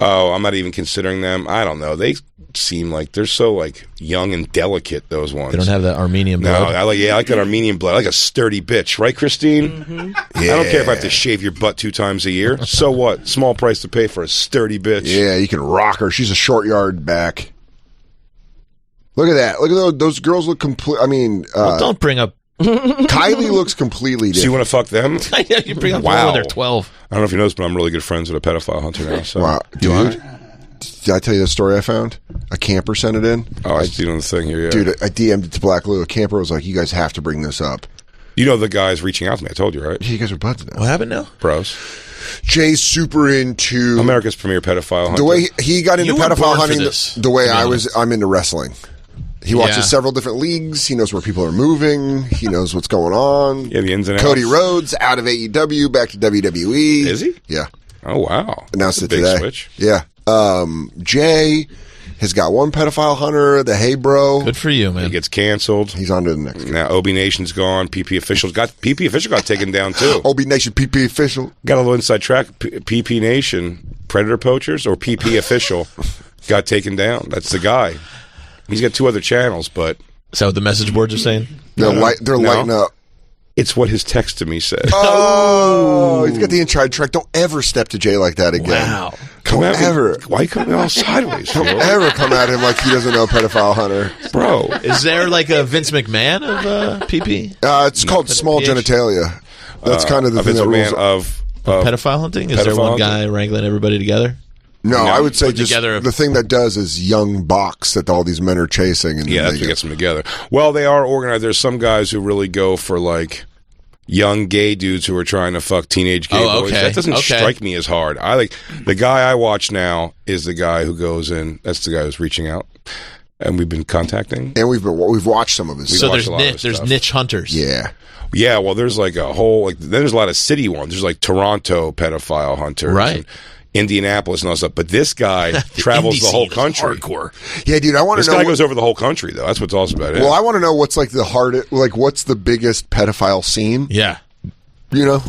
Oh, I'm not even considering them. I don't know. They seem like they're so like young and delicate. Those ones. They don't have that Armenian No, blood. I like that Armenian blood. I like a sturdy bitch, right, Christine? Mm-hmm. Yeah. I don't care if I have to shave your butt 2 times a year. So what? Small price to pay for a sturdy bitch. Yeah, you can rock her. She's a short yard back. Look at that. Look at those girls look complete. I mean, Don't bring up. Kylie looks completely So you different. want to fuck them? You bring up Wow. when they're 12. I don't know if you noticed, but I'm really good friends with a pedophile hunter now. So. Wow, dude. Did I tell you the story I found? A camper sent it in. Oh, I see it on the thing here. Yeah. Dude, I DM'd it to Black Lou. A camper was like, "You guys have to bring this up." You know the guy's reaching out to me. I told you, right? Yeah, you guys are buds now. What happened now? Bros. Jay's super into America's premier pedophile hunter. the way he got into You were pedophile born for hunting. this, The way to be I honest. was, I'm into wrestling. He watches Yeah. several different leagues. He knows where people are moving. He knows what's going on. Yeah, the ins and Cody outs. Rhodes out of AEW back to WWE. Is he? Yeah. Oh, wow. Announced That's it a big today. switch. Yeah. Jay has got one pedophile hunter, the Hey Bro. Good for you, He man. gets canceled. He's on to the next guy. Now OB Nation's gone. PP official got taken down too. OB Nation PP official. Got a little inside track. PP Nation predator poachers or PP official got taken down. That's the guy. He's got 2 other channels, but Is that what the message boards are saying? They're No. lighting up. it's what his text to me said. Oh, he's got the inside track. Don't ever step to Jay like that again. Wow. Don't Come at me. ever. Why you coming all sideways, Don't Fiori? ever come at him like he doesn't know a pedophile hunter. bro? Is there like a Vince McMahon of PP? It's called small PH. genitalia. That's kind of the thing Vince that rules. McMahon of Pedophile hunting? Is there pedophile one hunting? guy wrangling everybody together? No, I would say put just together- the thing that does is young bucks that all these men are chasing. And Yeah, then that's they what gets them together. Well, they are organized. There's some guys who really go for like young gay dudes who are trying to fuck teenage gay Oh, boys. okay. That doesn't Okay. strike me as hard. I like the guy I watch now is the guy who goes in. That's the guy who's reaching out, and we've been contacting. And we've watched some of his. So watched there's a lot of his there's stuff. niche hunters. Yeah. Yeah, well, there's like a whole like. Then there's a lot of city ones. There's like Toronto pedophile hunters, Right. and Indianapolis and all that stuff. But this guy travels indie the whole scene is country. hardcore. Yeah, dude, I want This to know. guy goes over the whole country, though. That's what's awesome about it. Well, I want to know what's like the hardest, like what's the biggest pedophile scene? Yeah. You know,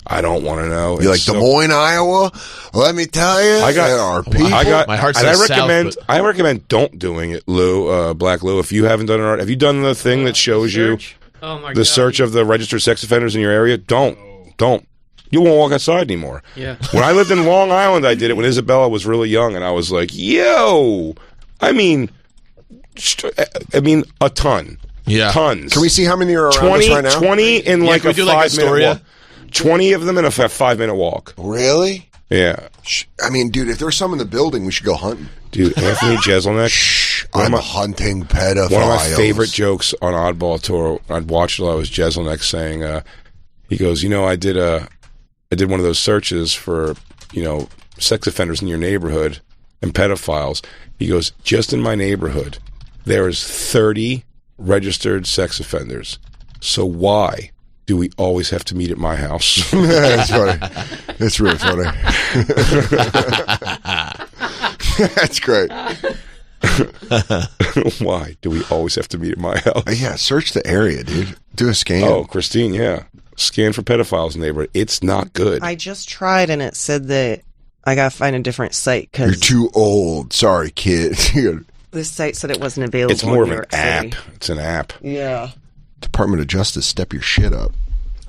I don't want to know. you like It's Des so- Moines, Iowa? Let me tell you, I got- there are people. I got. My heart and I says south, recommend. but- I recommend don't doing it, Lou. Black Lou. If you haven't done it, have you done the thing that shows you Search? Oh my the God. search of the registered sex offenders in your area? Don't. You won't walk outside anymore. Yeah. When I lived in Long Island, I did it when Isabella was really young, and I was like, "Yo, I mean, a ton, Yeah. tons. Can we see how many are around 20, us right now? 20 in like can we a do like 5 minute Astoria? walk. 20 of them in a 5-minute walk. Really? Yeah, I mean, dude, if there's some in the building, we should go hunting. dude. Anthony Jeselnik. I'm hunting pedophiles. One of my favorite jokes on Oddball Tour, I'd watched it a lot, was Jeselnik saying, he goes, I did one of those searches for, sex offenders in your neighborhood and pedophiles. He goes, just in my neighborhood, there is 30 registered sex offenders. So why do we always have to meet at my house? That's funny. That's really funny. That's great. Why do we always have to meet at my house? Yeah, search the area, dude. Do a scan. Oh, Christine, yeah. Scan for pedophiles in the neighborhood. It's not good. I just tried and it said that I gotta find a different site You're because too old. Sorry, kid. this site said it wasn't available. It's more in of New an York app. City. It's an app. Yeah. Department of Justice, step your shit up.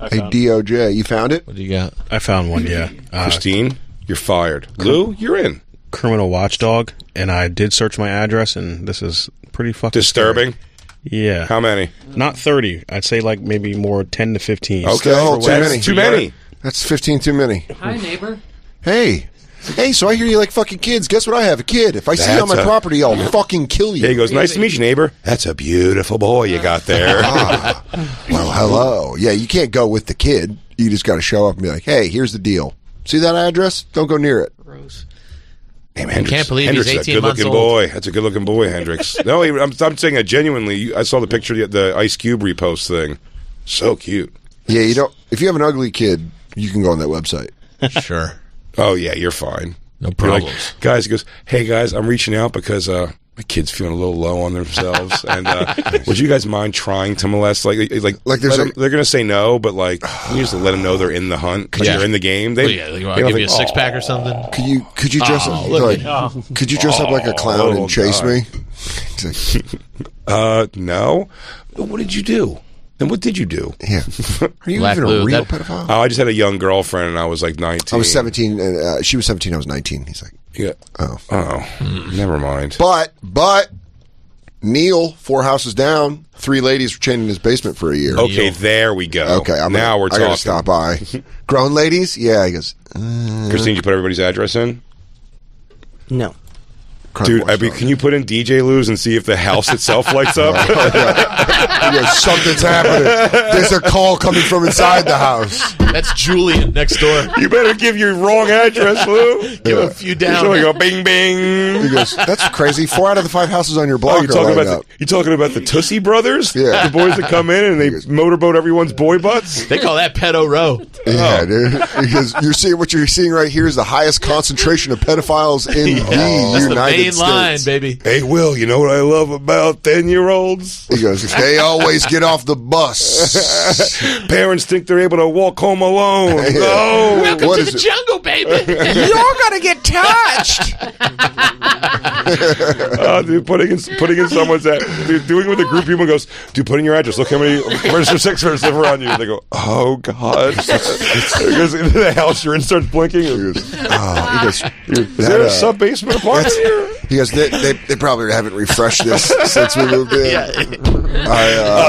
Hey, found DOJ, you found it? What do you got? I found one, yeah. Christine, you're fired. Lou, you're in. Criminal watchdog, and I did search my address, and this is pretty fucking Disturbing. scary. Yeah. How many? Not 30. I'd say like maybe more 10 to 15. Okay, Still too that's many. too many. That's 15 too many. Hi, neighbor. Hey, so I hear you like fucking kids. Guess what? I have a kid. If I see you on That's my a- property, I'll fucking kill you. Yeah, he goes, nice to meet you, neighbor. That's a beautiful boy you got there. Well, hello. Yeah, you can't go with the kid. You just got to show up and be like, hey, here's the deal. See that address? Don't go near it. Gross. Damn, Hendrix. Can't believe Hendrix he's is a 18 months good-looking old. boy. That's a good-looking boy, Hendrix. No, I'm saying genuinely. I saw the picture, the Ice Cube repost thing. So cute. Yeah, you don't. If you have an ugly kid, you can go on that website. Sure. Oh, yeah, you're fine. No You're problems. like, guys, he goes, hey, guys, I'm reaching out because my kid's feeling a little low on themselves, and would you guys mind trying to molest? Like there's they're gonna say no, but like you just let them know they're in the hunt because you're in the game. They give you a six pack or something. Could you dress up could you dress up like a clown and chase me? No. But what did you do? Then what did you do? Yeah. Are you even a real pedophile? Oh, I just had a young girlfriend, and I was like 19. I was 17, and she was 17. I was 19. He's like, never mind. But Neil, 4 houses down, 3 ladies were chained in his basement for a year. Okay, there we go. Okay, now we're talking. I gotta stop by. Grown ladies? Yeah. He goes, Christine, you put everybody's address in? No. Dude, can you put in DJ Lou's and see if the house itself lights up? Something's happening. There's a call coming from inside the house. That's Julian next door. You better give your wrong address, Lou. Give a few down. So we go bing, bing. He goes, that's crazy. 4 out of the 5 houses on your block you talking about the Tussie Brothers? Yeah. The boys that come in and they motorboat everyone's boy butts? They call that pedo row. Yeah, dude. Because what you're seeing right here is the highest concentration of pedophiles in the United States. Line, baby. Hey, Will, you know what I love about 10-year-olds? He goes, they always get off the bus. Parents think they're able to walk home alone. No. Welcome to the jungle, baby. You're gonna get touched. Dude, putting in someone's dude, doing it with a group of people goes, dude, put in your address. Look how many registered sex offenders live around you. And they go, oh God. Because into the house you're in starts blinking. He goes, is there a sub-basement apartment here? He goes, they probably haven't refreshed this since we moved in.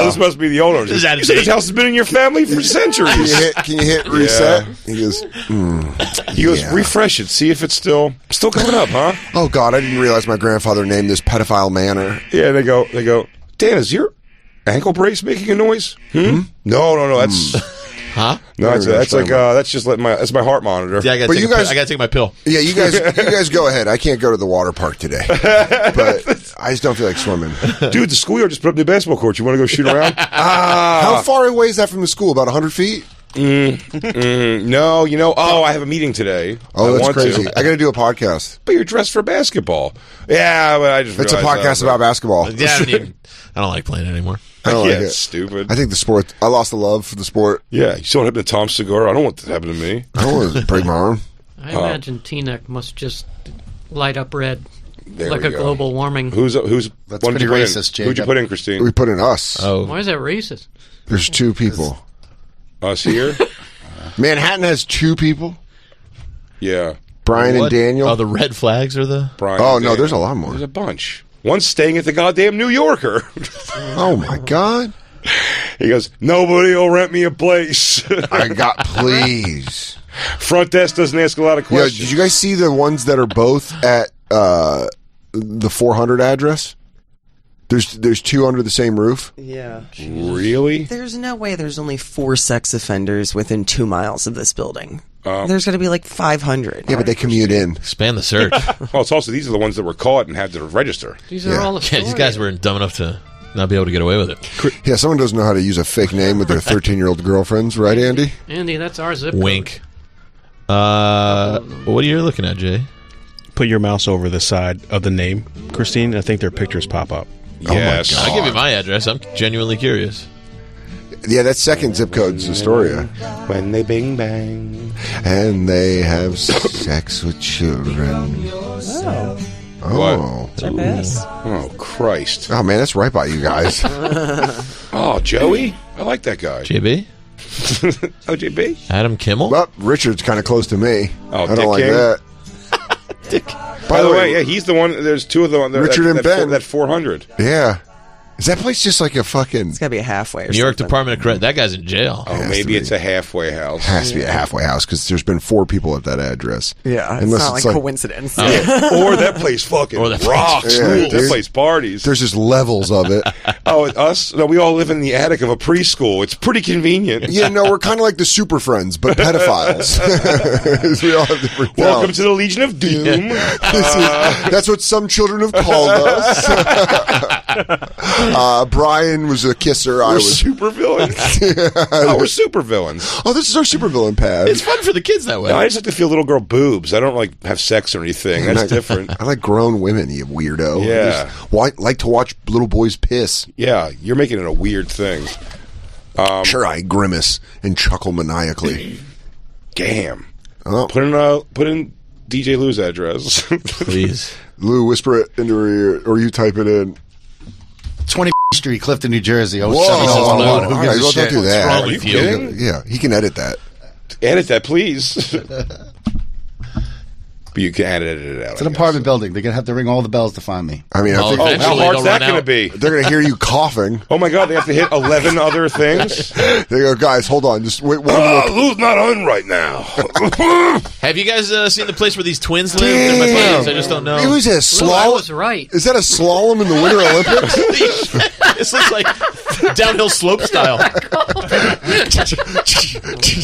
This must be the owners. You said this house has been in your family for centuries. Can you hit reset? Yeah. He goes, refresh it. See if it's still going up, huh? Oh God, I didn't realize my grandfather named this pedophile manor. Yeah, they go, Dan, is your ankle brace making a noise? No, that's... Huh? No, that's my heart monitor. Yeah, I gotta take my pill. Yeah, you guys go ahead. I can't go to the water park today, but I just don't feel like swimming. Dude, the schoolyard just put up the basketball court. You want to go shoot around? How far away is that from the school? About 100 feet? No, I have a meeting today. Oh, that's crazy. I got to do a podcast. But you're dressed for basketball. Yeah, but I just it's a podcast about basketball. Yeah, I don't like playing anymore. It's stupid. I think the sport. I lost the love for the sport. Yeah, you saw what happened to Tom Segura. I don't want that to happen to me. I don't want to break my arm. I imagine Teaneck must just light up red like a go. global warming. Who's That's one pretty racist, Jacob. Who'd you put in, Christine? We put in us. Oh, Why is that racist? There's 2 people. Us here? Manhattan has 2 people. Yeah. Brian and Daniel. Oh, the red flags are the. Brian oh and no, Daniel. there's a lot more. There's a bunch. One's staying at the goddamn New Yorker. Oh my God. He goes, nobody will rent me a place. Please. Front desk doesn't ask a lot of questions. Yeah, did you guys see the ones that are both at the 400 address? There's 2 under the same roof. Yeah. Really? There's no way there's only 4 sex offenders within 2 miles of this building. There's going to be like 500. Yeah, but they commute in. Expand the search. Well, it's also, these are the ones that were caught and had to register. These are all the these guys weren't dumb enough to not be able to get away with it. Yeah, someone doesn't know how to use a fake name with their 13-year-old girlfriends, right, Andy? Andy, that's our zip code. Wink. What are you looking at, Jay? Put your mouse over the side of the name, Christine. I think their pictures pop up. Yes. Oh my God. I'll give you my address. I'm genuinely curious. Yeah, that second zip code's Astoria. When they bing bang. And they have sex with children. Oh. Oh, Christ. Oh, man, that's right by you guys. Oh, Joey? I like that guy. JB? Oh, JB? Adam Kimmel? Well, Richard's kind of close to me. Oh, I don't Dick like King? that. Dick. By the way, yeah, he's the one. There's 2 of them. Richard and Ben. That 400. Yeah. Is that place just like a fucking... It's got to be a halfway or New York something. Department of Correction. That guy's in jail. Oh, maybe it's a halfway house. Has to be a halfway house because there's been 4 people at that address. Yeah, Unless it's not like coincidence. Or that place fucking rocks. Yeah, That dude. place parties. There's just levels of it. Oh, us? No, we all live in the attic of a preschool. It's pretty convenient. Yeah, no, we're kind of like the Super Friends, but pedophiles. We all have different Welcome talents. to the Legion of Doom. That's what some children have called us. Brian was a kisser. I We're was super villains. Oh, we're super villains. Oh, this is our super villain pad. It's fun for the kids that way. No, I just like to feel little girl boobs. I don't like have sex or anything. That's different. I like grown women, you weirdo. Yeah. I like to watch little boys piss. Yeah, you're making it a weird thing. Sure, I grimace and chuckle maniacally. Damn. Oh. Put in DJ Lou's address, Please. Lou, whisper it into her ear, or you type it in. 20 Street, Clifton, New Jersey. Whoa, 07711. Who all gives right, a well, shit? don't do that. wrong Are you with you? kidding? Yeah, he can edit that. Edit that, please. But you can edit it out. It's an apartment building. They're going to have to ring all the bells to find me. I mean, Well, I think eventually How hard's they'll that run going to out. be? they're going to hear you coughing. Oh my God, they have to hit 11 other things? They go, guys, hold on. Just wait one more. Lou's not on right now. Have you guys seen the place where these twins live? They're my buddies. I just don't know. It was a Lou, I slalom. was right. Is that a slalom in the Winter Olympics? This looks like downhill slope style.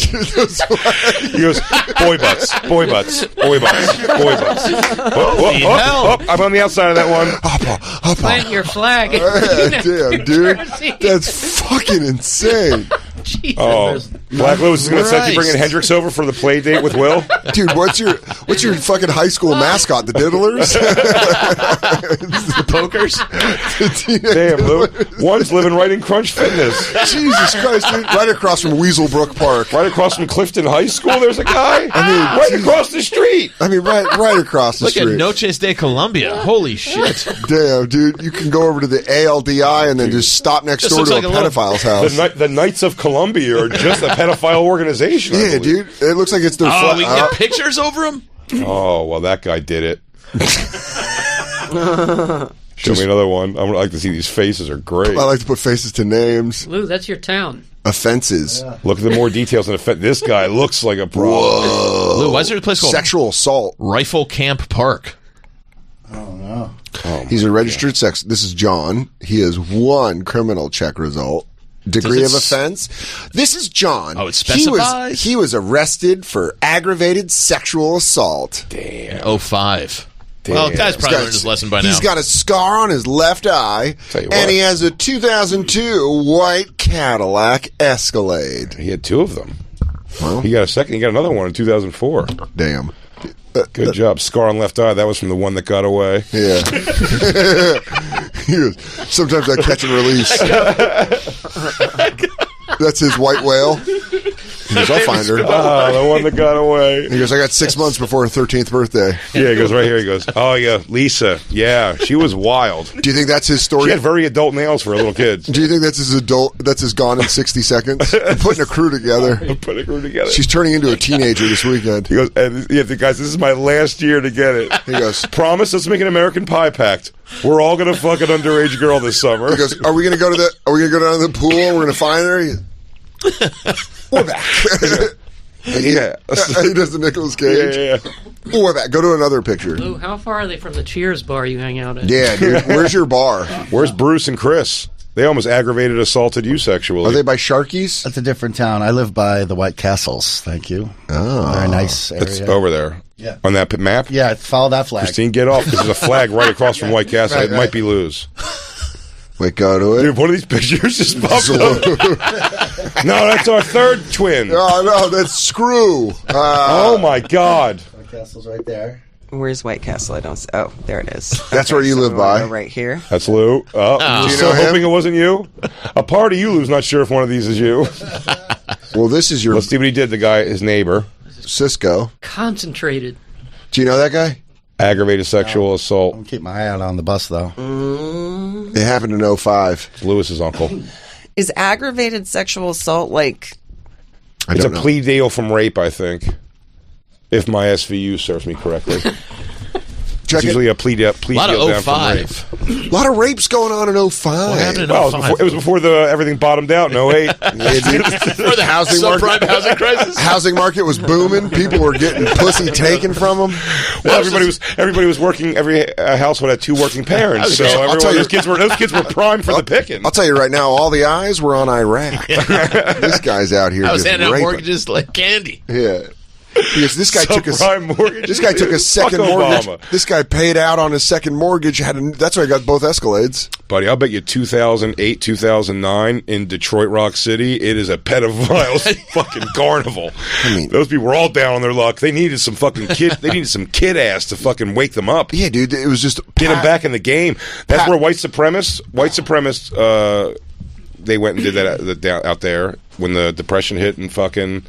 He goes, boy butts, boy butts, boy butts, boy butts. hell? I'm on the outside of that one. Plant your flag. Damn, dude. That's fucking insane. Jesus. Oh, Black Lewis is going to set you bringing Hendrix over for the play date with Will. Dude, what's your fucking high school mascot? The Diddlers? The pokers. Damn, Lou. One's living right in Crunch Fitness. Jesus Christ, dude. Right across from Weaselbrook Park. Right across from Clifton High School, there's a guy. Right across the street. I mean, right across the Look street. at Noches de Colombia. Holy shit. Damn, dude. You can go over to the ALDI and then just stop next Just door to looks a like a little- pedophile's house. The Knights of Columbia are just a pedophile organization. I Yeah, believe. dude. It looks like it's their Oh, we can get pictures over them? Oh, well, that guy did it. Show me another one. I would like to see these faces are great. I like to put faces to names. Lou, that's your town. Offenses. Look at the more details in the This guy looks like a problem. Lou, why is there a place called Sexual assault. Rifle Camp Park? He's a registered sex. This is John. He has one criminal check result. Degree of Does it offense. This is John. Oh, it specifies? He was arrested for aggravated sexual assault. Damn. 05. Well, the guy's probably learned his lesson by now. He's got a scar on his left eye, Tell you and what. he has a 2002 white Cadillac Escalade. He had two of them. Well, He got a second. He got another one in 2004. damn. Good job. Scar on left eye. That was from the one that got away. Yeah. He goes, sometimes I catch and release. That's his white whale. He goes, I'll find her. Ah, the one that got away. He goes, I got 6 months before her 13th birthday. Yeah, he goes right here. He goes, oh, yeah, Lisa. Yeah, she was wild. Do you think that's his She story? had very adult nails for a little kid. Do you think that's his Gone in 60 Seconds? I'm putting a crew together. Putting her together. She's turning into a teenager this weekend. He goes, and yeah, the guys, this is my last year to get it. He goes, Promise, let's make an American Pie pact. We're all gonna fuck an underage girl this summer. he goes, are we gonna go down to the pool? We're gonna find her. We're back. Yeah. He does the Nicolas Cage. Yeah. We're back. Go to another picture. Lou, how far are they from the Cheers bar you hang out at? Yeah, dude. Where's your bar? Where's Bruce and Chris? They almost aggravated assaulted you sexually. Are they by Sharky's? That's a different town. I live by the White Castles. Thank you. Oh. Very nice area. It's over there. Yeah. On that map? Yeah, follow that flag. Christine, get off. There's a flag right across from White Castle. Right, It right. might be Lou's. Wait, go to it. Dude, one of these pictures just popped up. No, that's our third twin. Oh, no, that's Screw. Oh, my God. White Castle's right there. Where's White Castle? I don't see. Oh, there it is. That's where you live we'll by. go right here. That's Lou. Oh, Do you so know him? hoping it wasn't you? A part of you, Lou's not sure if one of these is you. Well, this is your Let's see what he did, the guy, his neighbor. Cisco. Concentrated. Do you know that guy? Aggravated sexual assault. I'm keep my eye out on the bus, though. It happened in 05. It's Lewis's uncle. Is aggravated sexual assault like? I It's a don't know. plea deal from rape, I think. If my SVU serves me correctly. Check It's it. usually a plea deal A lot down of from 05. rape. A lot of rapes going on in 05. What happened in Well, 05? it was before everything bottomed out in 08. Yeah, dude. For the Housing subprime housing crisis? Housing market was booming. People were getting pussy taken from them. Well, everybody was working. Every household had two working parents, so I'll tell you- those kids were primed for the picking. I'll tell you right now, all the eyes were on Iraq. This guy's out here I was just handing out raping. mortgages like candy. Yeah. Because this guy took Subprime mortgage. This guy took a second Fuck mortgage. Obama. This guy paid out on his second mortgage. That's why I got both Escalades. Buddy, I'll bet you 2008, 2009 in Detroit Rock City, it is a pedophile's fucking carnival. I mean, those people were all down on their luck. They needed some fucking kid. They needed some kid ass to fucking wake them up. Yeah, dude, it was just get them back in the game. That's where white supremacists, they went and did that out there when the Depression hit in fucking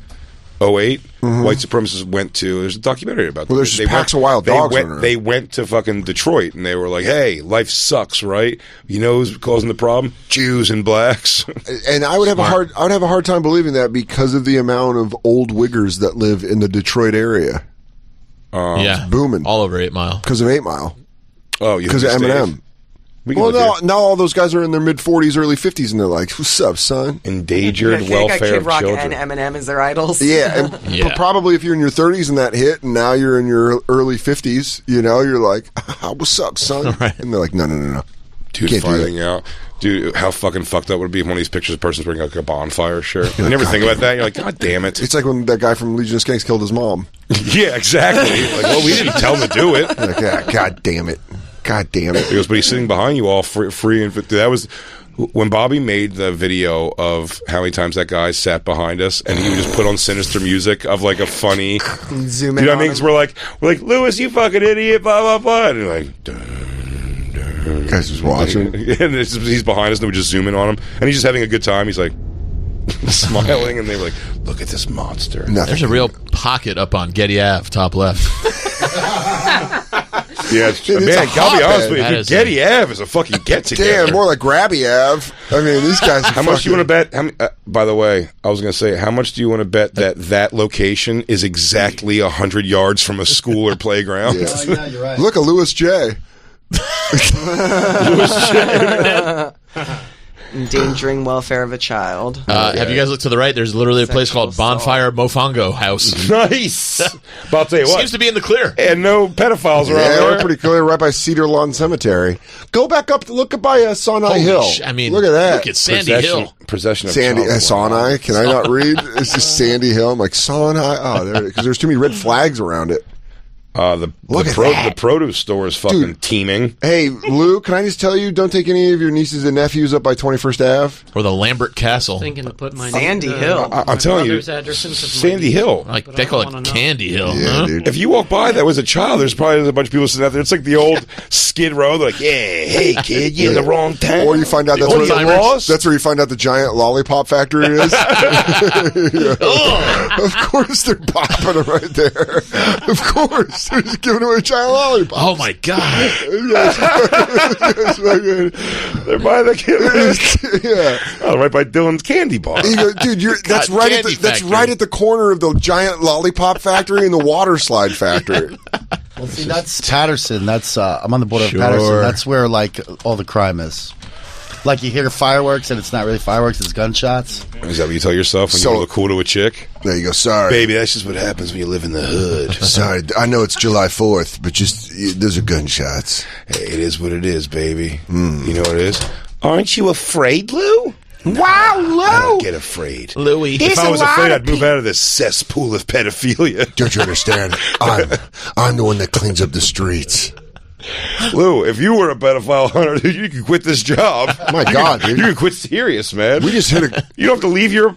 08. White supremacists went to. There's a documentary about. Well, there's just packs of wild dogs. They went to fucking Detroit and they were like, "Hey, life sucks, right? You know who's causing the problem? Jews and blacks." And I would have a hard time believing that because of the amount of old wiggers that live in the Detroit area. Yeah, it's booming all over 8 Mile because of 8 Mile. Oh, because of Eminem. Well, now all those guys are in their mid-40s, early 50s, and they're like, "What's up, son?" Endangered They welfare got Kid of Rock children. and Eminem as their idols. Yeah, but probably if you're in your 30s and that hit, and now you're in your early 50s, you're like, "What's up, son?" Right. And they're like, "No, Dude, can't do finding out. Dude, how fucking fucked up would it be if one of these pictures, a person's wearing like a bonfire shirt? You never think about that. You're like, God damn it. It's like when that guy from Legion of Skanks killed his mom. Yeah, exactly. Like, well, we didn't tell him to do it. Like, yeah, God damn it. He goes, but he's sitting behind you all free and that was when Bobby made the video of how many times that guy sat behind us, and he would just put on sinister music of like a funny zoom in. You know what I mean? on 'Cause we're like, Lewis, you fucking idiot, blah blah blah, and you're like, guys just watching, and he's behind us, and we just zoom in on him, and he's just having a good time. He's like smiling, and they were like, look at this monster. There's a real pocket up on Getty Ave, top left. Yeah, man, I'll be honest with you. Dude, Getty Ave is a fucking get-together. Damn, more like Grabby Ave. I mean, these guys are How much do you want to bet? By the way, I was going to say, how much do you want to bet that location is exactly 100 yards from a school or playground? Yeah. You're right. Look at Louis J. Louis J. Endangering welfare of a child. Have you guys looked to the right? There's literally a place called Bonfire Mofongo House. Nice. But I'll tell you what. Seems to be in the clear. And no pedophiles around Yeah, there. we're pretty clear right by Cedar Lawn Cemetery. Go back up, look by Sawneye Hill. Look at that. Look at Sandy Hill. Possession of Sandy, child. Sawneye. Can I not read? It's just Sandy Hill. I'm like, Sawneye. Oh, because there's too many red flags around it. The produce store is fucking teeming. Hey, Lou, can I just tell you, don't take any of your nieces and nephews up by 21st Ave? Or the Lambert Castle. Thinking to put my Sandy Hill. I'm telling you, Sandy Hill. Like, they call it Candy Hill. Yeah, huh? dude. If you walk by that was a child, there's probably a bunch of people sitting out there. It's like the old Skid Row. They're like, yeah, hey, kid, you're in the wrong town. Or you find out Old timers. that's where you find out the giant lollipop factory is. Of course they're popping them right there. Of course. They're just giving away giant lollipop. Oh, my God. They're by the Yeah. right by Dylan's candy bar. You go, dude, that's God, right at the corner of the giant lollipop factory and the water slide factory. Well, see, that's Patterson. That's I'm on the board of Sure. Patterson. That's where like all the crime is. Like you hear fireworks and it's not really fireworks; it's gunshots. Is that what you tell yourself when you look cool to a chick? There you go. Sorry, baby. That's just what happens when you live in the hood. Sorry, I know it's July 4th, but just those are gunshots. Hey, it is what it is, baby. You know what it is? Aren't you afraid, Lou? Wow, Lou! I don't get afraid. Louie. If I was afraid, I'd move out of this cesspool of pedophilia. Don't you understand? I'm the one that cleans up the streets. Lou, if you were a pedophile hunter, dude, you could quit this job. My God, dude. You could quit serious, man. We just hit a. You don't have to leave your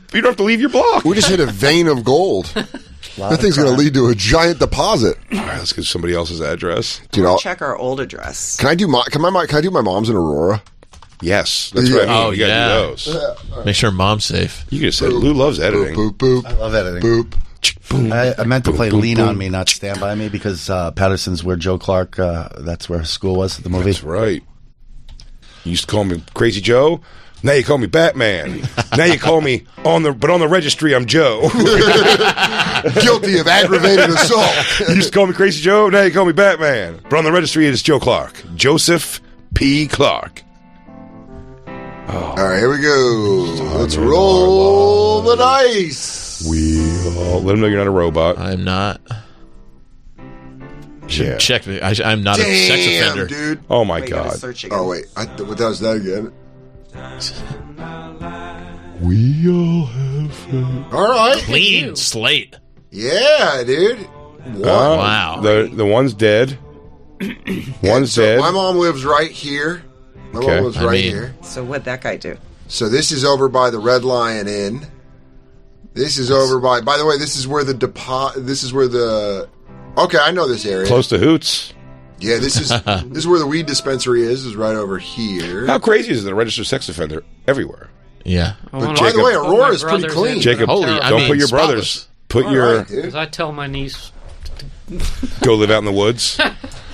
block. We just hit a vein of gold. That thing's going to lead to a giant deposit. All right, let's get somebody else's address. Dude, I'll check our old address. Can I do my mom's in Aurora? Yes, that's what I mean. Oh, You gotta yeah. do those. Make sure mom's safe. You could have said Lou loves editing. Boop, boop, boop. I love editing. Boop. I meant to play Lean on Me, not Stand By Me, because Patterson's where Joe Clark, that's where his school was at the movie. That's right. You used to call me Crazy Joe. Now you call me Batman. Now you call me on the registry I'm Joe. Guilty of aggravated assault. You used to call me Crazy Joe. Now you call me Batman. But on the registry it is Joe Clark. Joseph P. Clark. All right, here we go. Let's roll the dice. Let him know you're not a robot. I'm not. Should Yeah. check me. I'm not a sex offender. Dude. Oh my Wait, gotta God. search again. Oh, wait. What was that again? We all have fun. All right. Clean slate. Yeah, dude. Wow. The one's dead. One's dead. My mom lives right here. My mom lives right here. So what'd that guy do? So this is over by the Red Lion Inn. This is over by the way, this is where the okay, I know this area. Close to Hoots. Yeah, this is where the weed dispensary is right over here. How crazy is it? A registered sex offender everywhere. Yeah. By the way, Aurora's pretty clean. Jacob, don't put your brothers. Put your. Because I tell my niece, go live out in the woods.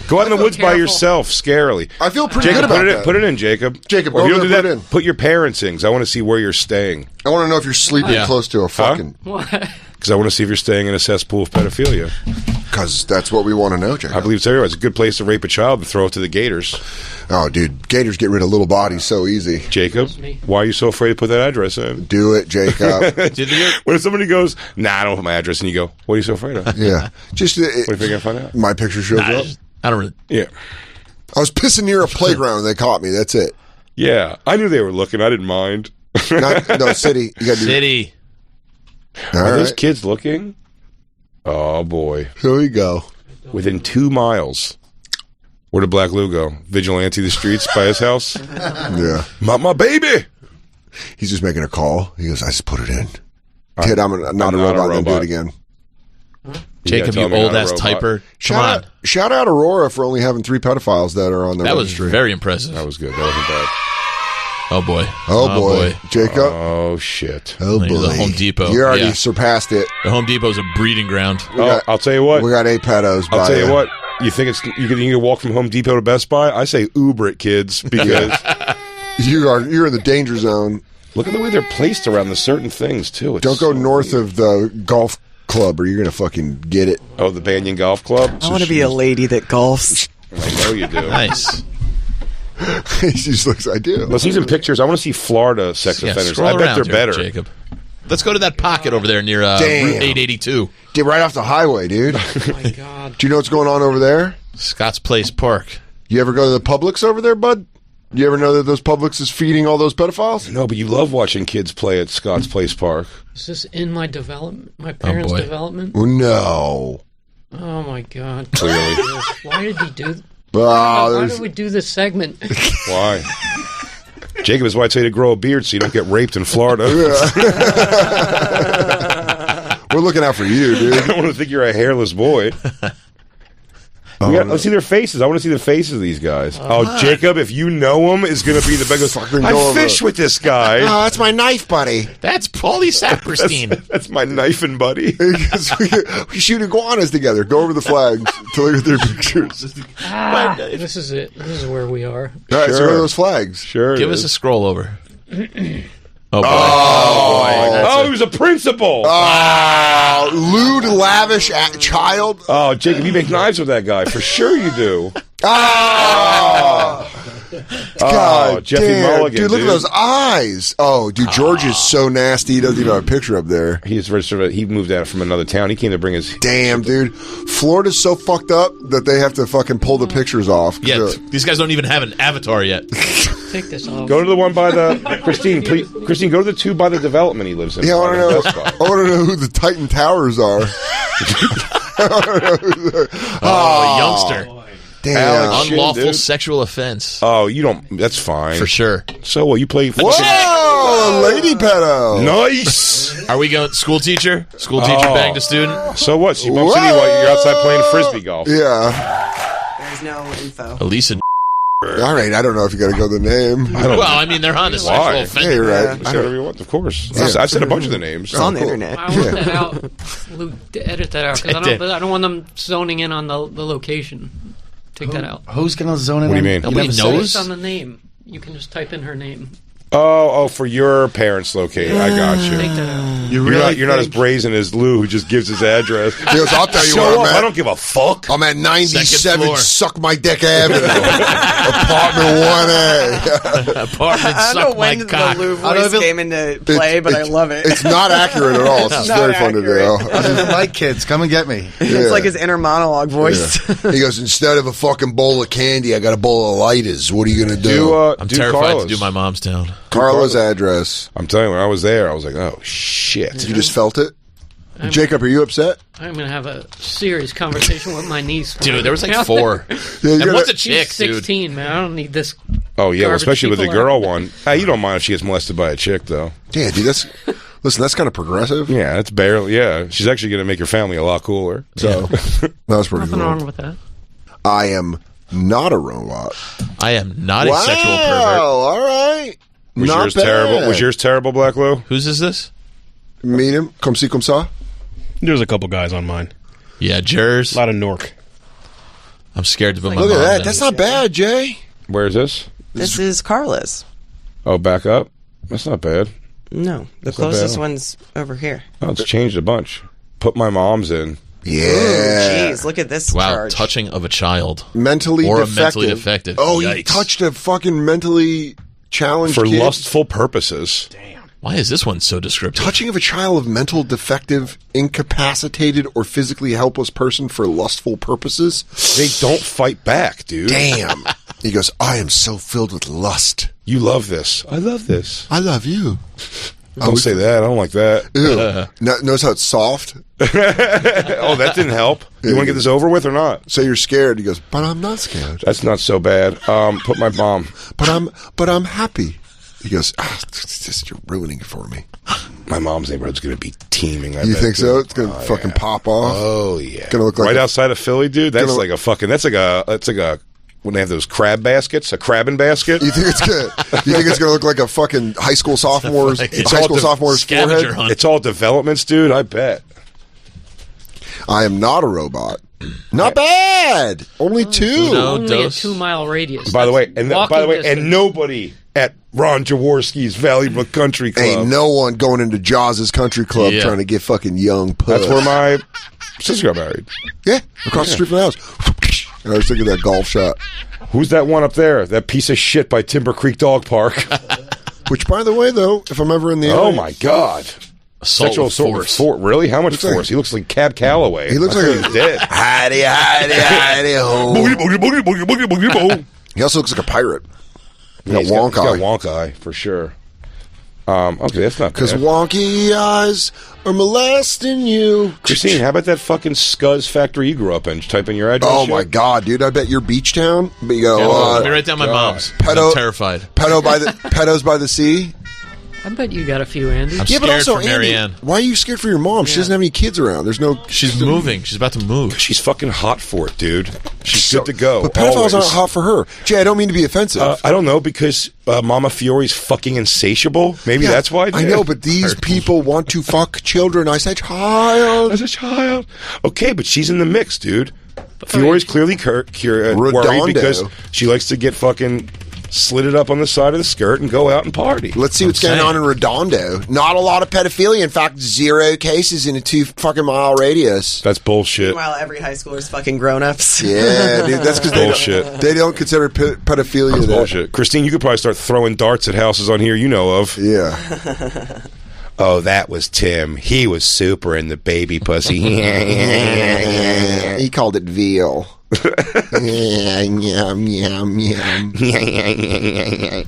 Go out in the woods by yourself, scarily. I feel pretty Jacob, good about that. Put it in, Jacob. Jacob, or if you don't do that, put it in. Put your parents in, because I want to see where you're staying. I want to know if you're sleeping close to a fucking... What? Because I want to see if you're staying in a cesspool of pedophilia. Because that's what we want to know, Jacob. I believe it's everywhere. It's a good place to rape a child and throw it to the gators. Oh, dude. Gators get rid of little bodies so easy. Jacob, why are you so afraid to put that address in? Do it, Jacob. When somebody goes, nah, I don't put my address, and you go, what are you so afraid of? Yeah. Just... what if you're going to find out? My picture shows up. I don't really... Yeah. I was pissing near a playground and they caught me. That's it. Yeah. I knew they were looking. I didn't mind. No, city. You gotta do City. Are those kids looking? Oh, boy. Here we go. Within 2 miles. Where did Black Lou go? Vigilante the streets by his house? Yeah. My baby! He's just making a call. He goes, I just put it in. Kid, I'm not a robot. Then do it again. Jacob, you old-ass typer. Shout out Aurora for only having 3 pedophiles that are on their registry. Was very impressive. That was good. That wasn't bad. Oh, boy. Oh, boy. Jacob. Oh, shit. Oh, boy. The Home Depot. You already surpassed it. The Home Depot's a breeding ground. I'll tell you what. We got 8 pedos. I'll tell you what. You think you can walk from Home Depot to Best Buy? I say Uber it, kids, because you're in the danger zone. Look at the way they're placed around the certain things, too. Don't go north of the golf club or you're going to fucking get it. Oh, the Banyan Golf Club? I want to be a lady that golfs. I know you do. Nice. He just looks, I do. Let's see some pictures. I want to see Florida sex offenders. I bet they're better. Jacob. Let's go to that pocket over there near Route 882. Get right off the highway, dude. Oh, my God. Do you know what's going on over there? Scott's Place Park. You ever go to the Publix over there, bud? You ever know that those Publix is feeding all those pedophiles? No, but you love watching kids play at Scott's Place Park. Is this in my development? My parents' development? No. Oh, my God. Clearly. Why did he do that? Why did we do this segment? Why? Jacob, is why I tell you to grow a beard so you don't get raped in Florida. We're looking out for you, dude. I don't want to think you're a hairless boy. Let's see their faces. I want to see the faces of these guys. Jacob, if you know him, is going to be the biggest. I fish with this guy. Oh, that's my knife buddy. That's Paulie Saperstein. That's my knifing buddy. We shoot iguanas together. Go over the flags to look at their pictures. This is it. This is where we are. All right, so where are those flags? Sure. Give us a scroll over. Oh, boy. Oh, he was a principal. Lewd, lavish child. Oh, Jacob, you make knives with that guy. For sure you do. God Jeffy damn. Mulligan, dude, look at those eyes. Oh, dude, George is so nasty. He doesn't even have a picture up there. He's registered. He moved out from another town. He came to bring his. Damn, dude. Florida's so fucked up that they have to fucking pull the pictures off. Yeah, these guys don't even have an avatar yet. Take this off. Go to the one by the Christine. Please, Christine, go to the 2 by the development he lives in. Yeah, I want to know. I want to know who the Titan Towers are. Youngster. Damn. Unlawful sexual offense. Oh, you don't. That's fine. For sure. So what? You play. Whoa, lady pedo. Nice. Are we going school teacher? School teacher banged a student? So what? She bumps into you while you're outside playing frisbee golf. Yeah. There's no info. Elisa. All right, I don't know if you got to go the name. Well, I mean, they're on the sexual offense. Yeah, you're right. Say whatever you want, of course. Yeah. I said a bunch of the names. It's on the internet. I want that out. Luke, edit that out. Because I don't want them zoning in on the location. Take that out. Who's going to zone in? What do you mean? Nobody knows. Based on the name. You can just type in her name. Oh, for your parents' location. I got you. Take that out. You're not as brazen as Lou, who just gives his address. He goes, I'll tell you Show where I'm up. at. I don't give a fuck. I'm at 97 floor. Suck My Dick Avenue. Apartment 1A. Apartment I don't know suck my when cock. the Lou voice came into play, but I love it. It's not accurate at all. It's just very fun to do. My kids, come and get me. It's like his inner monologue voice. He goes, instead of a fucking bowl of candy, I got a bowl of lighters. What are you going to do? I'm terrified to do my mom's town. Carla's address. I'm telling you, when I was there, I was like, oh, shit. You just felt it? Jacob, are you upset? I'm going to have a serious conversation with my niece. Dude, there was like 4. Yeah, and what's a chick, She's dude? 16, man. I don't need this. Oh, yeah, well, garbage especially with the people girl out. one. Hey, you don't mind if she gets molested by a chick, though. Yeah, dude, that's kind of progressive. Yeah, it's barely, yeah. She's actually going to make your family a lot cooler. So, that was pretty Nothing cool. wrong with that. I am not a robot. I am not a sexual pervert. All right. Was Not yours bad. terrible? Was yours terrible, Black Lou? Whose is this? Meet him. Come see, come saw. There's a couple guys on mine. Yeah, Jers. A lot of Nork. I'm scared to put my Look at mom that. in. That's not bad, Jay. Where is this? This is Carla's. Oh, back up? That's not bad. No, the That's not closest bad. one's over here. Oh, it's changed a bunch. Put my mom's in. Yeah. Jeez, look at this Wow, charge. touching of a child. Mentally Or defective. a mentally defective. Oh, he Yikes. touched a fucking mentally challenged For kid. lustful purposes. Why is this one so descriptive? Touching of a child of mental defective, incapacitated, or physically helpless person for lustful purposes. They don't fight back, dude. Damn. He goes, I am so filled with lust. You love this. I love this. I love you. Don't say that. I don't like that. Ew. Notice how it's soft? Oh, that didn't help. You want to get this over with or not? So you're scared. He goes, but I'm not scared. That's not so bad. Put my mom. But I'm happy. He goes, it's just you're ruining it for me. My mom's neighborhood's going to be teeming. You think so? It's going to fucking pop off? Oh, yeah. Gonna look like right a- outside of Philly, dude. That's like a fucking, that's like a, when they have those crab baskets, a crabbing basket. You think it's good? You think it's going to look like a fucking high school sophomore's Scavenger forehead? hunt. It's all developments, dude. I bet. I am not a robot. Not bad. Only 2. Only a 2-mile radius. By the way, Walking distance. and nobody at Ron Jaworski's Valleyville Country Club. Ain't no one going into Jaws' country club Yeah. trying to get fucking young puss. That's where my sister got married. Yeah, across the street from the house. And I was thinking that golf shot. Who's that one up there? That piece of shit by Timber Creek Dog Park. Which, by the way, though, if I'm ever in the Oh area- my god. Sexual assault with force. Really? How much Looks like- force? He looks like Cab Calloway. He looks I like thought a- he was dead. Hidey, ho. Boogie, boogie, boogie, boogie, boogie, boogie, boogie. He also looks like a pirate. Yeah, He's got he's got wonk eye for sure. Okay, that's not Because bad. wonky eyes are molesting you. Christine, how about that fucking Scuzz factory you grew up in? Just type in your address. Oh shit. my god, dude! I bet you're beach town. But you go, Yeah, let me write down my mom's. I'm terrified. Pedos by the sea. I bet you got a few, Andy. I'm Yeah, but scared also, for Andy, Marianne. why are you scared for your mom? She doesn't have any kids around. There's no. She's moving. She's about to move. She's fucking hot for it, dude. She's good to go. But pedophiles always. aren't hot for her. Jay, I don't mean to be offensive. I don't know, because Mama Fiori's fucking insatiable. Maybe Yeah, that's why. I know, but these people want to fuck children. I said child. As a child. Okay, but she's in the mix, dude. Fiori's clearly worried Redondo. because she likes to get fucking slitted up on the side of the skirt and go out and party. Let's see what's going on in Redondo. Not a lot of pedophilia. In fact, 0 cases in a 2 fucking mile radius. That's bullshit. While every high schooler's fucking grown-ups. Yeah, dude, that's because Bullshit. they don't consider pedophilia That's that. bullshit. Christine, you could probably start throwing darts at houses on here you know of. Yeah. Oh, that was Tim. He was super in the baby pussy. He called it veal. Yum, yum, yum.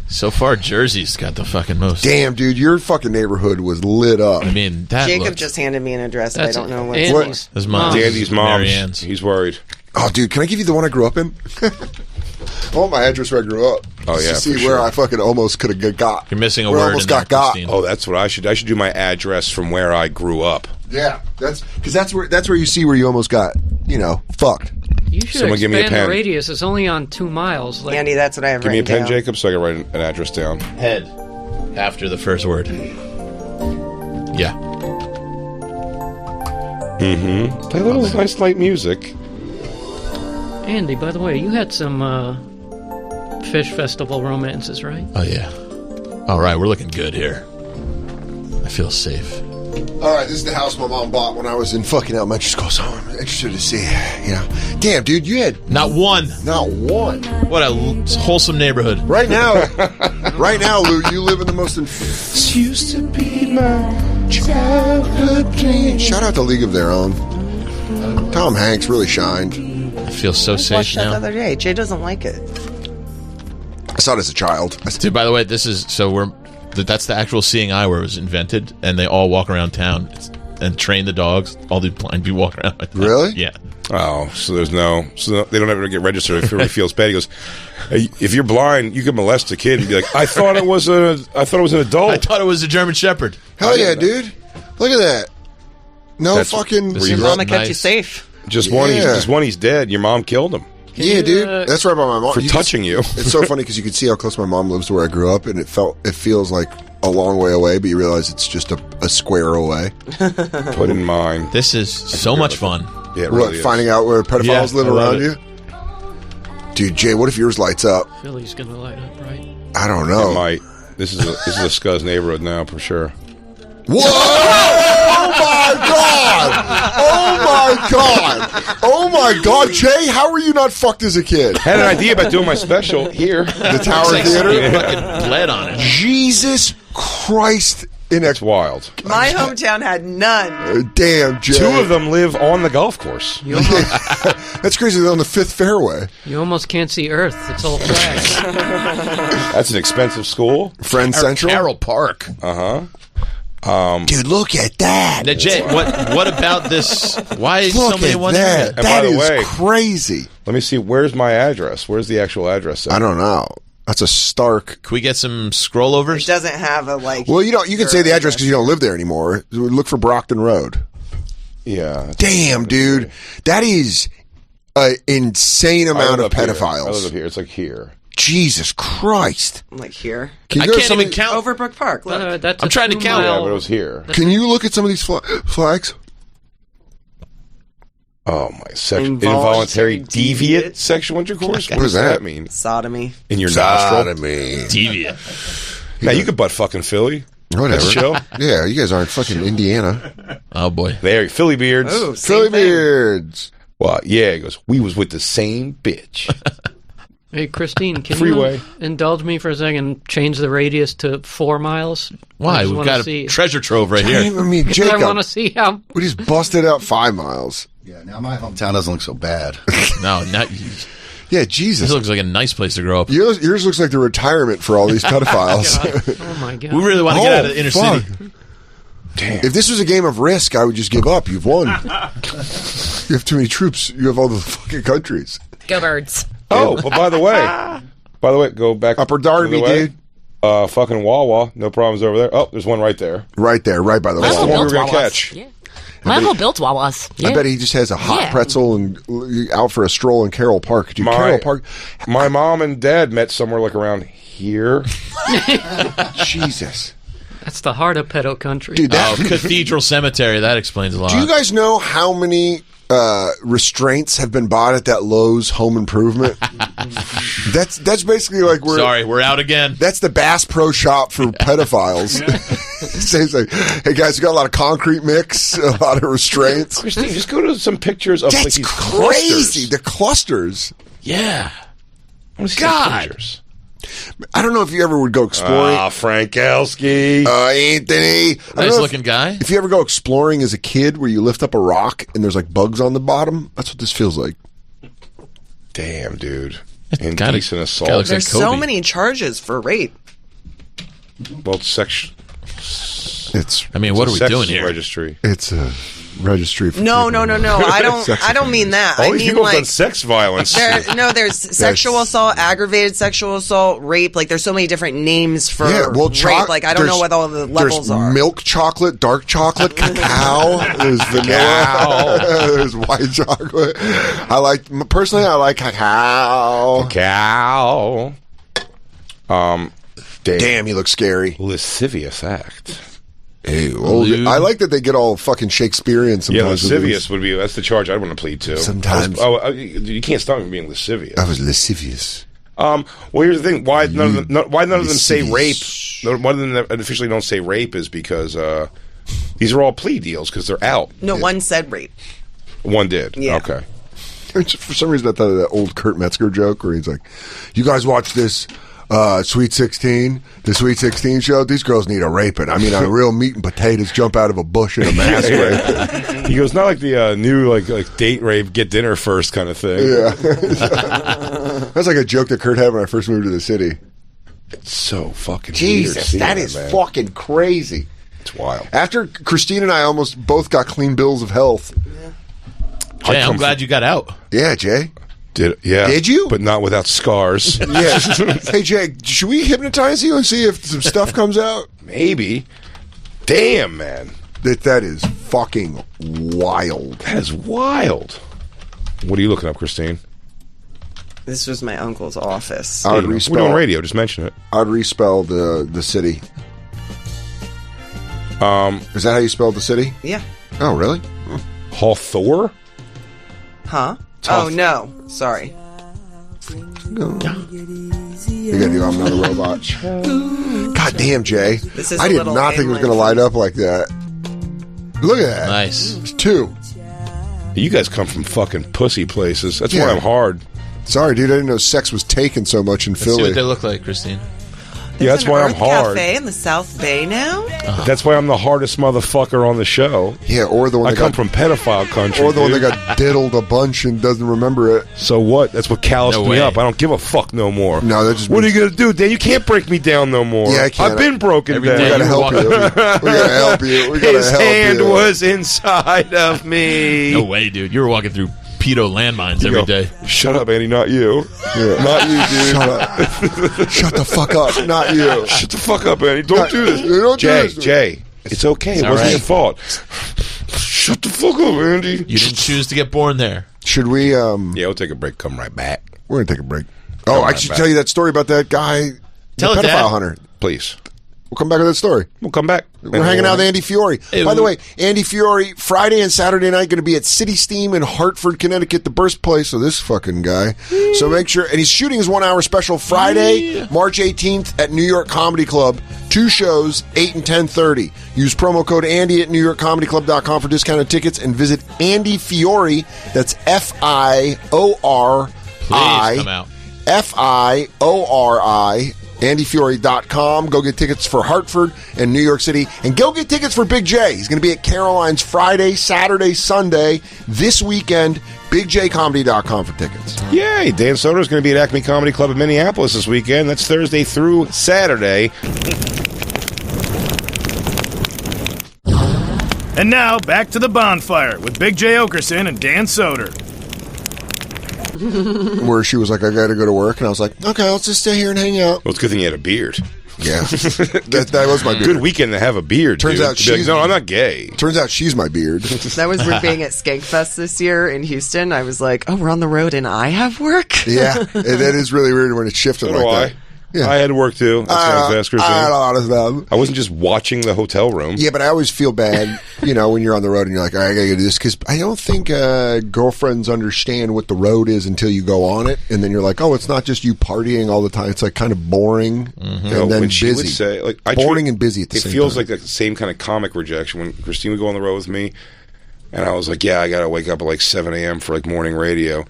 So far, Jersey's got the fucking most. Damn, dude, your fucking neighborhood was lit up. I mean, that Jacob looked... just handed me an address. I That's don't know what. Andy's That's mine. Dandy's mom's. Marianne's. He's worried. Oh, dude, can I give you the one I grew up in? I want my address where I grew up. Oh, Just yeah, to see for where sure. I fucking almost could have got. You're missing a where I word almost in got there, got. Christine. Oh, that's what I should. I should do my address from where I grew up. Yeah, that's where you see where you almost got, fucked. You should Someone give me a expand pen. the radius. It's only on 2 miles. Like, Andy, that's what I have Give me a written pen, down. Jacob, so I can write an address down. Head. After the first word. Yeah. Mm-hmm. Play a little nice light music. Andy, by the way, you had some fish festival romances, right? Oh, yeah. All right, we're looking good here. I feel safe. All right, this is the house my mom bought when I was in fucking elementary school, so I'm interested to see, Damn, dude, you had Not one. not one. What a wholesome neighborhood. Right now, Lou, you live in the most... Used to be my childhood dream. Shout out to League of Their Own. Tom Hanks really shined. I feel so safe Watched that the now. other day. Jay doesn't like it. I saw it as a child. Dude, by the way, that's the actual seeing eye where it was invented, and they all walk around town. and train the dogs. All the blind people walk around like that. Really? Yeah. Oh, so they don't ever get registered if everybody feels bad. He goes, hey, if you're blind, you can molest a kid and be like, I thought it was an adult. I thought it was a German Shepherd. Hell yeah, dude! Look at that. No That's- fucking. Your mama kept you safe. Just one. He's dead. Your mom killed him Yeah, dude. That's right by my mom. for touching you. It's so funny because you can see how close my mom lives to where I grew up, and it feels like a long way away, but you realize it's just a square away. Put in mind. This is so much fun. Yeah, it What, really is. finding out where pedophiles live I love around it. you? Dude, Jay, what if yours lights up? Philly's gonna light up, right? I don't It know. might. This is a scuzz neighborhood now for sure. Whoa! Oh my god! Oh my god! Oh my god, Jay, how were you not fucked as a kid? Had an idea about doing my special here. The Tower It's like Theater? somebody fucking bled on it. Jesus Christ. It's wild. My hometown had none. Damn, Jay. 2 of them live on the golf course. That's crazy. They're on the 5th fairway. You almost can't see Earth. It's all flags. That's an expensive school. Friend Central? Carroll Park. Dude, look at that. Now, Jay, what about this? Why is Look somebody at wondering that. And by That the is way- crazy. Let me see. Where's my address? Where's the actual address? I don't know. That's a stark. Can we get some scroll overs? It doesn't have a like. Well, you can say the address because you don't live there anymore. Look for Brockton Road. Yeah. Damn, dude, that is an insane amount of I live pedophiles. up here. It's like here. Jesus Christ! Like here. Can I you go to can't some even of count. Overbrook Park. Look. That's I'm a trying to count. Yeah, 2 but it mile. was here. Can you look at some of these flags? Oh my! Involuntary deviate sexual intercourse. What does that mean? Sodomy. In your nostril? Sodomy. Deviant. Now you could butt fucking Philly. Whatever. That's chill. Yeah, you guys aren't fucking Indiana. Oh boy. There, Philly beards. Oh, Philly beards. Well, yeah. He goes. We was with the same bitch. Hey, Christine, can Freeway. you indulge me for a second? Change the radius to 4 miles. Why? I just We've wanna got a see. treasure trove right here. I mean, Because I want to Jacob, see how. we just busted out 5 miles. Yeah, now my hometown doesn't look so bad. No, not. Yeah, Jesus. This looks like a nice place to grow up. Yours looks like the retirement for all these pedophiles. Oh my god! We really want to get out of the inner fuck. city. If this was a game of Risk, I would just give up. You've won. You have too many troops. You have all the fucking countries. Go Birds. Oh, but by the way, go back Upper Darby, the way. dude. Fucking Wawa, no problems over there. Oh, there's one right there. Right there, right by the My That's the uncle wall. one we were built gonna Wawas. catch. Yeah. My uncle built Wawas. Yeah. I bet he just has a hot Yeah. pretzel and out for a stroll in Carroll Park. Dude, Carroll Park. My mom and dad met somewhere like around here. Jesus. That's the heart of pedo country. Dude, that, Cathedral Cemetery. That explains a lot. do you guys know how many restraints have been bought at that Lowe's Home Improvement? That's basically like Sorry, we're out again. That's the Bass Pro Shop for pedophiles. It's like, hey guys, we got a lot of concrete mix, a lot of restraints. Christine, just go to some pictures of like That's these crazy. clusters. The clusters. Yeah. I wanna see some God. pictures. I don't know if you ever would go exploring. Frankowski. Anthony. I don't Nice know looking guy. If you ever go exploring as a kid where you lift up a rock and there's like bugs on the bottom, that's what this feels like. Damn, dude. Gotta- Indecent assault. gotta look There's like so Kobe. many charges for rape. Well, it's It's I mean, what are we sex doing here? registry. it's a registry. For No, people. no, no, no. I don't mean that. All I these mean people have done like sex violence. there's sexual assault, aggravated sexual assault, rape. Like there's so many different names for rape. Like I don't know what all the levels there's are. milk chocolate, dark chocolate, cacao. There's vanilla. There's white chocolate. I like cacao. Cow. Damn, you look scary. Lascivious act. Hey, I like that they get all fucking Shakespearean sometimes. Yeah, lascivious would be. That's the charge I'd want to plead to. Sometimes. You can't stop me from being lascivious. I was lascivious. Well, here's the thing. Why none of them say rape? One of them that officially don't say rape is because these are all plea deals because they're out. No, one said rape. One did. Yeah. Okay. For some reason, I thought of that old Kurt Metzger joke where he's like, "You guys watch this Sweet 16, the Sweet 16 show? These girls need a raping. I mean, a real meat and potatoes jump out of a bush in a mask rape." He goes, not like the new like date rape, get dinner first kind of thing. Yeah. That's like a joke that Kurt had when I first moved to the city. It's so fucking weird Jesus, seeing that is man. fucking crazy. It's wild. After Christine and I almost both got clean bills of health. Jay, I'm glad you got out. Yeah, Jay. Did you? But not without scars. Yeah. Hey, Jay, should we hypnotize you and see if some stuff comes out? Maybe. Damn, man. That is fucking wild. That is wild. What are you looking up, Christine? This was my uncle's office. I would respell. We're doing radio. Just mention it. I'd respell the city. Is that how you spelled the city? Yeah. Oh, really? Hawthorne? Huh? Oh, no. Sorry. No. You gotta do I'm Not a Robot. God damn, Jay. I did not think it was going to light up like that. Look at that. Nice. It's 2. You guys come from fucking pussy places. That's why I'm hard. Sorry, dude. I didn't know sex was taken so much in Let's Philly. see what they look like, Christine. There's that's why I'm hard. Cafe in the South Bay now. That's why I'm the hardest motherfucker on the show. Yeah, or the one I come from pedophile country. Or the one that got diddled a bunch and doesn't remember it. So what? That's what calloused me up. I don't give a fuck no more. No, that just. What are you gonna do, Dan? You can't break me down no more. Yeah, I can't. I've been broken down. We gotta help you. We gotta help you. We gotta His help hand you. was inside of me. No way, dude. You were walking through pedo landmines every day. Shut up, Andy. Not you. Yeah. Not you, dude. Shut up. Shut the fuck up. Not you. Shut the fuck up, Andy. Don't do this. Don't Jay, do this. Jay. It's okay. It wasn't your fault. Shut the fuck up, Andy. You didn't choose to get born there. Should we? Yeah, we'll take a break. Come right back. We're gonna take a break. Oh, I should tell you that story about that guy, Tell the it, pedophile Dad. hunter. Please. We'll come back to that story. We'll come back. We're hanging out with Andy Fiori. By the way, Andy Fiori, Friday and Saturday night, going to be at City Steam in Hartford, Connecticut, the birthplace of this fucking guy. So make sure, and he's shooting his 1 hour special Friday, March 18th at New York Comedy Club. 2 shows, 8 and 10:30. Use promo code Andy at NewYorkComedyClub.com for discounted tickets and visit Andy Fiori. That's Fiori. Please come out. Fiori. AndyFiori.com. Go get tickets for Hartford and New York City. And go get tickets for Big J. He's going to be at Caroline's Friday, Saturday, Sunday. This weekend, BigJComedy.com for tickets. Yay! Dan Soder's going to be at Acme Comedy Club in Minneapolis this weekend. That's Thursday through Saturday. And now, back to the Bonfire with Big J. Okerson and Dan Soder. Where she was like, I got to go to work. And I was like, okay, let's just stay here and hang out. Well, it's a good thing you had a beard. Yeah. that was my beard. Good weekend to have a beard. Turns dude. out To be like, she's... no, I'm not gay. Turns out she's my beard. That was weird being at Skankfest this year in Houston. I was like, oh, we're on the road and I have work? Yeah. That is really weird when it's shifted So like that. Yeah. I had to work too. I had a lot of stuff. I wasn't just watching the hotel room. Yeah, but I always feel bad, when you're on the road and you're like, all right, I gotta do this, because I don't think girlfriends understand what the road is until you go on it, and then you're like, oh, it's not just you partying all the time. It's like kind of boring and then when busy. she would say, like, boring and busy at the same time. It feels like the same kind of comic rejection when Christine would go on the road with me, and I was like, yeah, I gotta wake up at like 7 a.m. for like morning radio.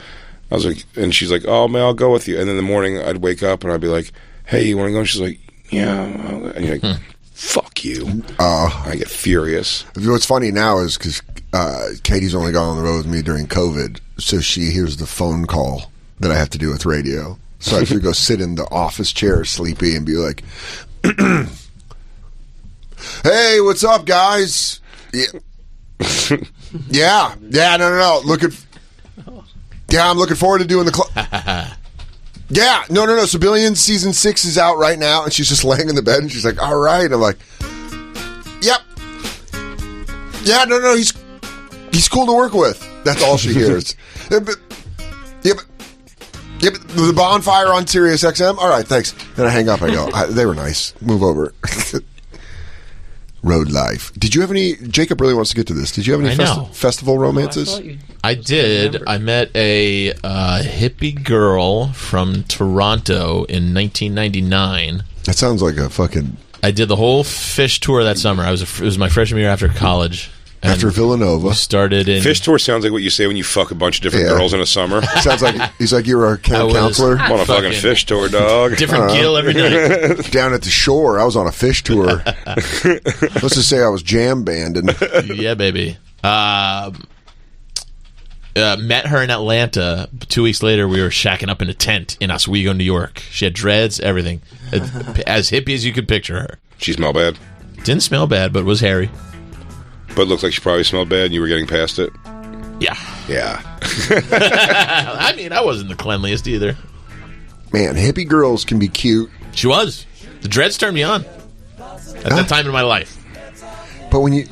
I was like, and she's like, oh man, I'll go with you. And then in the morning I'd wake up and I'd be like, hey, you want to go? And she's like, yeah. And you're like, fuck you. I get furious. What's funny now is because Katie's only gone on the road with me during COVID, so she hears the phone call that I have to do with radio. So I have to go sit in the office chair sleepy and be like, hey, what's up, guys? Yeah. No. Yeah, I'm looking forward to doing the club. Yeah, no. Civilian season 6 is out right now, and she's just laying in the bed, and she's like, "All right." And I'm like, "Yep, yeah, no, he's cool to work with." That's all she hears. but the Bonfire on Sirius XM. All right, thanks. Then I hang up. I go, they were nice. Move over. Road life. Did you have any? Jacob really wants to get to this. Did you have any festival romances? I did. I met a hippie girl from Toronto in 1999. That sounds like a fucking... I did the whole Fish tour that summer. It was my freshman year after college. After Villanova. We started in... Fish tour sounds like what you say when you fuck a bunch of different girls in a summer. Sounds like he's like you were a camp counselor. I'm on a fucking fish tour, dog. Different gill every night. Down at the shore, I was on a fish tour. Let's just say I was jam banding. Yeah, baby. Met her in Atlanta. 2 weeks later, we were shacking up in a tent in Oswego, New York. She had dreads, everything. As hippie as you could picture her. She smelled bad. Didn't smell bad, but was hairy. But looked like she probably smelled bad and you were getting past it? Yeah. Yeah. I mean, I wasn't the cleanliest either. Man, hippie girls can be cute. She was. The dreads turned me on at that time in my life. But when you...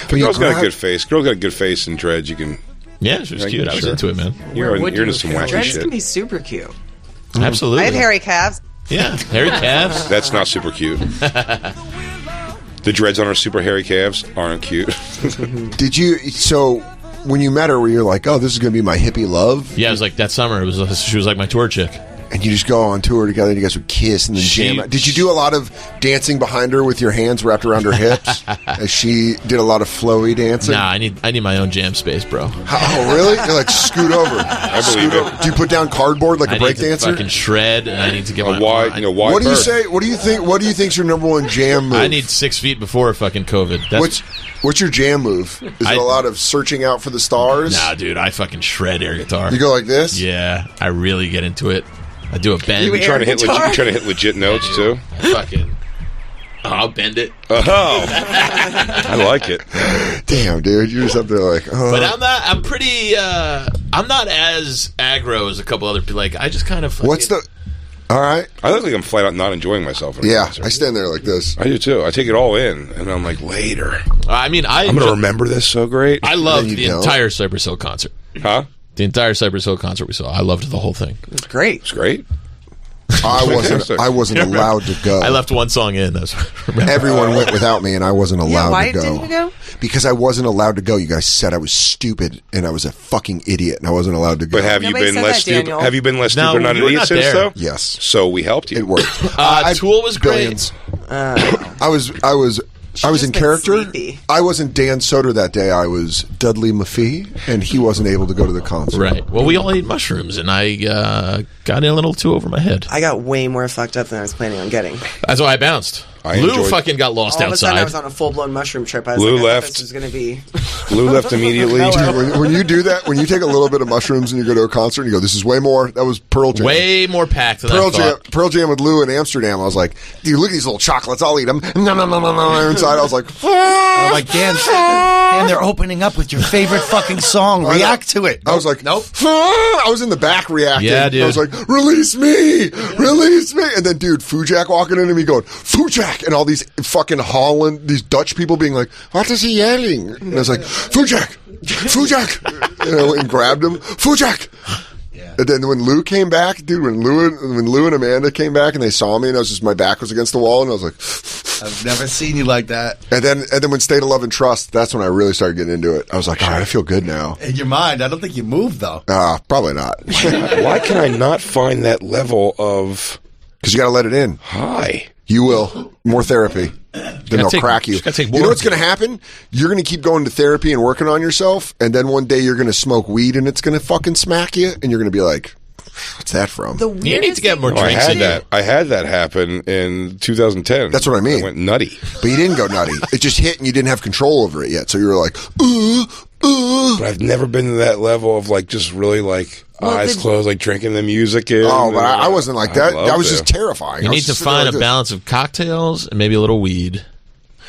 Girl's got a good face. Girl's got a good face and dreads. You can... Yeah, she was cute. I was into it, man. You're into some wacky Dreads shit. can be super cute. Absolutely. I have hairy calves. Yeah, hairy calves. That's not super cute. The dreads on her super hairy calves aren't cute. Did you... So, when you met her, were you like, oh, this is going to be my hippie love? Yeah, it was like that summer. She was like my tour chick. And you just go on tour together and you guys would kiss and then jam out. Did you do a lot of dancing behind her with your hands wrapped around her hips? As she did a lot of flowy dancing? Nah, I need my own jam space, bro. Oh, really? You're like, scoot over. I believe it. Do you put down cardboard like a break dancer? I fucking shred, and I need to get my wide, wide What do you berth. say? What do you think? What do you think's your number one jam move? I need 6 feet before fucking COVID. What's your jam move? Is it a lot of searching out for the stars? Nah, dude, I fucking shred air guitar. You go like this? Yeah, I really get into it. I do a bend. You trying to hit legit notes too? Fucking. I'll bend it. Oh, I like it. Damn, dude, you're just up there like. Oh. But I'm pretty. I'm not as aggro as a couple other people. Like I just kind of. What's the? All right. I look like I'm flat out not enjoying myself. Yeah, I stand there like this. I do too. I take it all in, and I'm like, later. I mean, I'm going to remember this so great. I loved the entire Cypress Hill concert. Huh? The entire Cypress Hill concert we saw. I loved the whole thing. It was great. It's great. I wasn't allowed to go. I left one song in. Everyone went without me, and I wasn't allowed why to go. didn't you go? Because I wasn't allowed to go. You guys said I was stupid, and I was a fucking idiot, and I wasn't allowed to go. But have you been less stupid? Have you been less stupid, not an you were idiot not since there. though? Yes. So we helped you. It worked. Tool was great. Billions. I was in character. Sleepy. I wasn't Dan Soder that day. I was Dudley Maffei, and he wasn't able to go to the concert. Right. Well, we all ate mushrooms, and I got in a little too over my head. I got way more fucked up than I was planning on getting. That's why I bounced. Lou fucking got lost All of a sudden, I outside. was on a full-blown mushroom trip. I was Lou like, I left. thought this was going to be... Lou left immediately. Dude, when you do that, when you take a little bit of mushrooms and you go to a concert and you go, this is way more. That was Pearl Jam. Way more packed than I thought. Pearl Jam with Lou in Amsterdam. I was like, dude, look at these little chocolates. I'll eat them. No. Inside, I was like, I'm like, Dan, they're opening up with your favorite fucking song. React to it. I was like, nope. I was in the back reacting. Yeah, dude. I was like, release me. And then, dude, Fujak walking into me going, Fujak. And all these fucking Holland, these Dutch people being like, what is he yelling? And I was like, Fujak. And I went and grabbed him. Fujak. Yeah. And then when Lou came back, dude, when Lou and Amanda came back and they saw me and my back was against the wall and I was like, I've never seen you like that. And then when State of Love and Trust, that's when I really started getting into it. I was like, all right, I feel good now. In your mind, I don't think you moved though. Probably not. Why can I not find that level of? Because you got to let it in. Hi. You will. More therapy. Then they'll crack you. You know what's going to happen? You're going to keep going to therapy and working on yourself, and then one day you're going to smoke weed and it's going to fucking smack you, and you're going to be like, what's that from? You need to get more drinks in you. I had that happen in 2010. That's what I mean. I went nutty. But you didn't go nutty. It just hit and you didn't have control over it yet. So you were like, But I've never been to that level of like just really like eyes closed, like drinking the music in. Oh, but I wasn't like that. That was just terrifying. You need to find a balance of cocktails and maybe a little weed.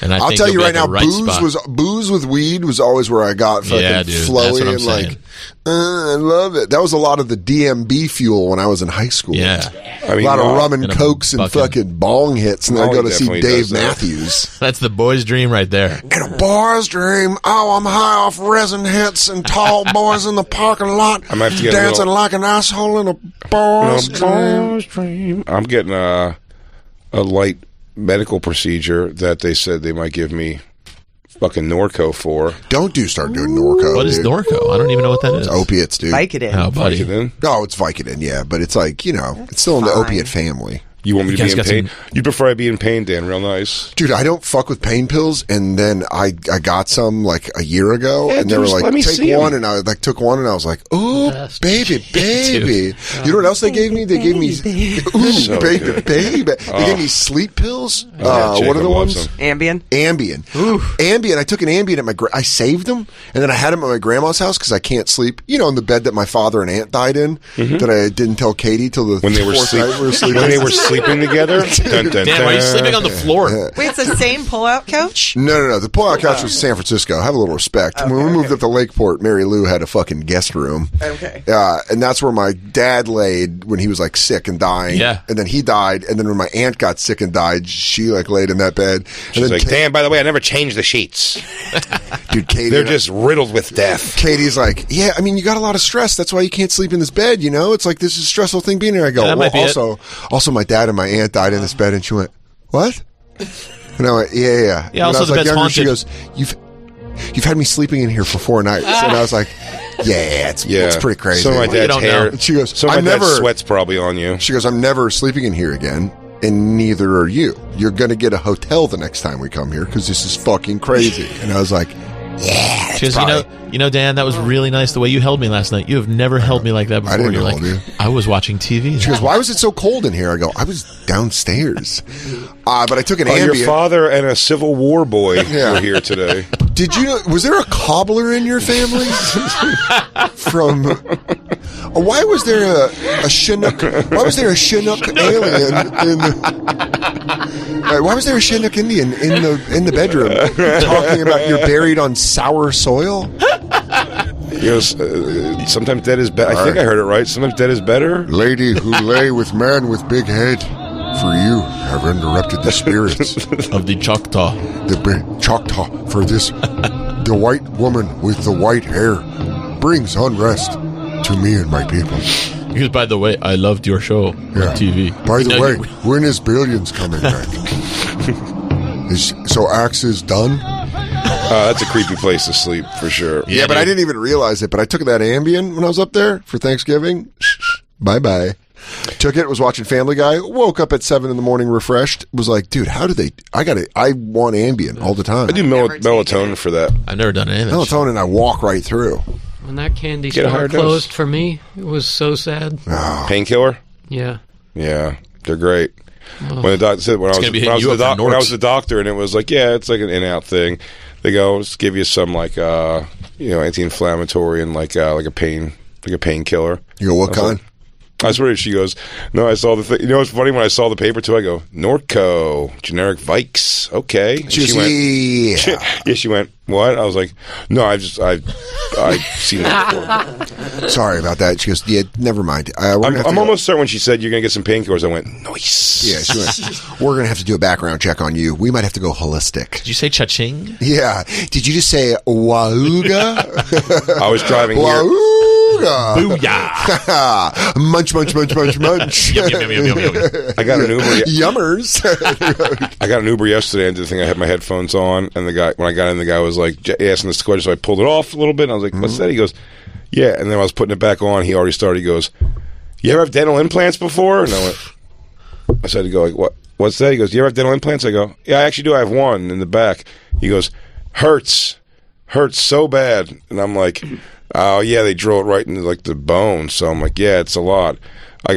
And I'll tell you right now, booze with weed was always where I got fucking flowy and like, I love it. That was a lot of the DMB fuel when I was in high school. Yeah, a lot of rum and cokes and fucking bong hits, and then I go to see Dave Matthews. That's the boy's dream right there. And a boy's dream. Oh, I'm high off resin hits and tall boys in the parking lot, I might have to get dancing like an asshole in a boy's dream. I'm getting a light medical procedure that they said they might give me fucking Norco for. Don't start doing Norco. What is Norco? I don't even know what that is. It's opiates, dude. Vicodin. Oh, buddy. Vicodin? Oh, it's Vicodin, yeah, but it's like, it's still in the opiate family. You want me to be in pain? You prefer I be in pain, Dan? Real nice. Dude, I don't fuck with pain pills, and then I got some like a year ago, and they were like, take one, and I like took one, and I was like, oh, baby. You know what else they gave me? They gave me, ooh, baby. They gave me sleep pills. What are the ones? Ambien. Ambien. I took an Ambien at I saved them, and then I had them at my grandma's house because I can't sleep. In the bed that my father and aunt died in, that I didn't tell Katie till the when they were fourth night we were sleeping. When they were sleeping sleeping together. Dun, dun, Damn, why are you sleeping on the floor? Wait, it's the same pull-out couch? No. The pull-out couch was San Francisco. Have a little respect. Okay. When we moved up to Lakeport, Mary Lou had a fucking guest room. Okay. And that's where my dad laid when he was like sick and dying. Yeah. And then he died. And then when my aunt got sick and died, she like laid in that bed. She's and then like, damn, by the way, I never changed the sheets. Dude, Katie. They're just riddled with death. Katie's like, yeah, I mean, you got a lot of stress. That's why you can't sleep in this bed, you know? It's like, this is a stressful thing being here. I go, Yeah, that might be also, my dad and my aunt died in this bed. And she went, what? And I went, yeah. Yeah, and also I was the like, bed's younger, she haunted. goes, you've had me sleeping in here for 4 nights. And I was like, it's pretty crazy. Some of my dad's hair. And she goes, some of my dad's sweat's probably on you. She goes, I'm never sleeping in here again. And neither are you. You're going to get a hotel the next time we come here because this is fucking crazy. And I was like, yeah. She goes, you know, Dan, that was really nice the way you held me last night. You have never held me like that before. I didn't You're hold you. I was watching TV. She goes, why was it so cold in here? I go, I was downstairs. But I took an Ambien. Your father and a Civil War boy were here today. Did you? Was there a cobbler in your family? Why was there a Chinook? Why was there a Chinook alien in the? Why was there a Chinook Indian in the bedroom talking about you're buried on sour soil? He goes, sometimes dead is better. I think I heard it right. Sometimes dead is better. Lady who lay with man with big head. For you have interrupted the spirits of the Choctaw. The Choctaw for this. The white woman with the white hair brings unrest to me and my people. Because, by the way, I loved your show on TV. By the way, when is Billions coming back? So Axe is done? That's a creepy place to sleep, for sure. Yeah, but I didn't even realize it. But I took that Ambien when I was up there for Thanksgiving. Bye-bye. Took it, was watching Family Guy, woke up at 7 in the morning refreshed, was like, dude, how do they, I want Ambien all the time. I do melatonin for that. I've never done anything. Melatonin, I walk right through. When that candy store closed for me, it was so sad. Oh. Painkiller? Yeah. Yeah, they're great. When the doctor said, when I was the doctor, and it was like, yeah, it's like an in-out thing. They go, just give you some like, anti-inflammatory and like a painkiller. You go, what kind? I swear, she goes, no, I saw the thing. You know what's funny? When I saw the paper, too, I go, Norco, generic Vikes. Okay. And she went, yeah, she went, what? I was like, no, I've seen that before. Sorry about that. She goes, yeah, never mind. I'm almost certain when she said, you're going to get some painkillers, I went, nice. Yeah, she went, we're going to have to do a background check on you. We might have to go holistic. Did you say cha-ching? Yeah. Did you just say wauga? I was driving here. Booyah. Munch, munch, munch, munch, munch. Yum, yum, yum, yum, yum, yum. I got an Uber. Yummers. I got an Uber yesterday and did the thing. I had my headphones on, and the guy, when I got in, the guy was like asking this question, so I pulled it off a little bit, and I was like, what's that? He goes, yeah. And then when I was putting it back on, he already started. He goes, you ever have dental implants before? And I said, like, what's that? He goes, you ever have dental implants? I go, yeah, I actually do. I have one in the back. He goes, hurts so bad. And I'm like, oh yeah, they drill it right into like the bone. So I'm like, yeah, it's a lot. He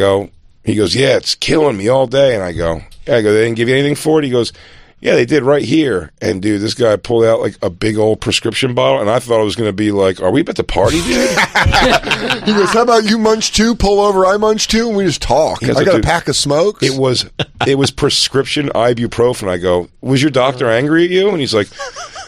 goes, yeah, it's killing me all day. And I go, they didn't give you anything for it? He goes, yeah, they did right here. And dude, this guy pulled out like a big old prescription bottle, and I thought it was going to be like, are we about to party, dude? He goes, how about you munch too? Pull over, I munch too, and we just talk. I got a pack of smokes. It was prescription ibuprofen. I go, was your doctor angry at you? And he's like,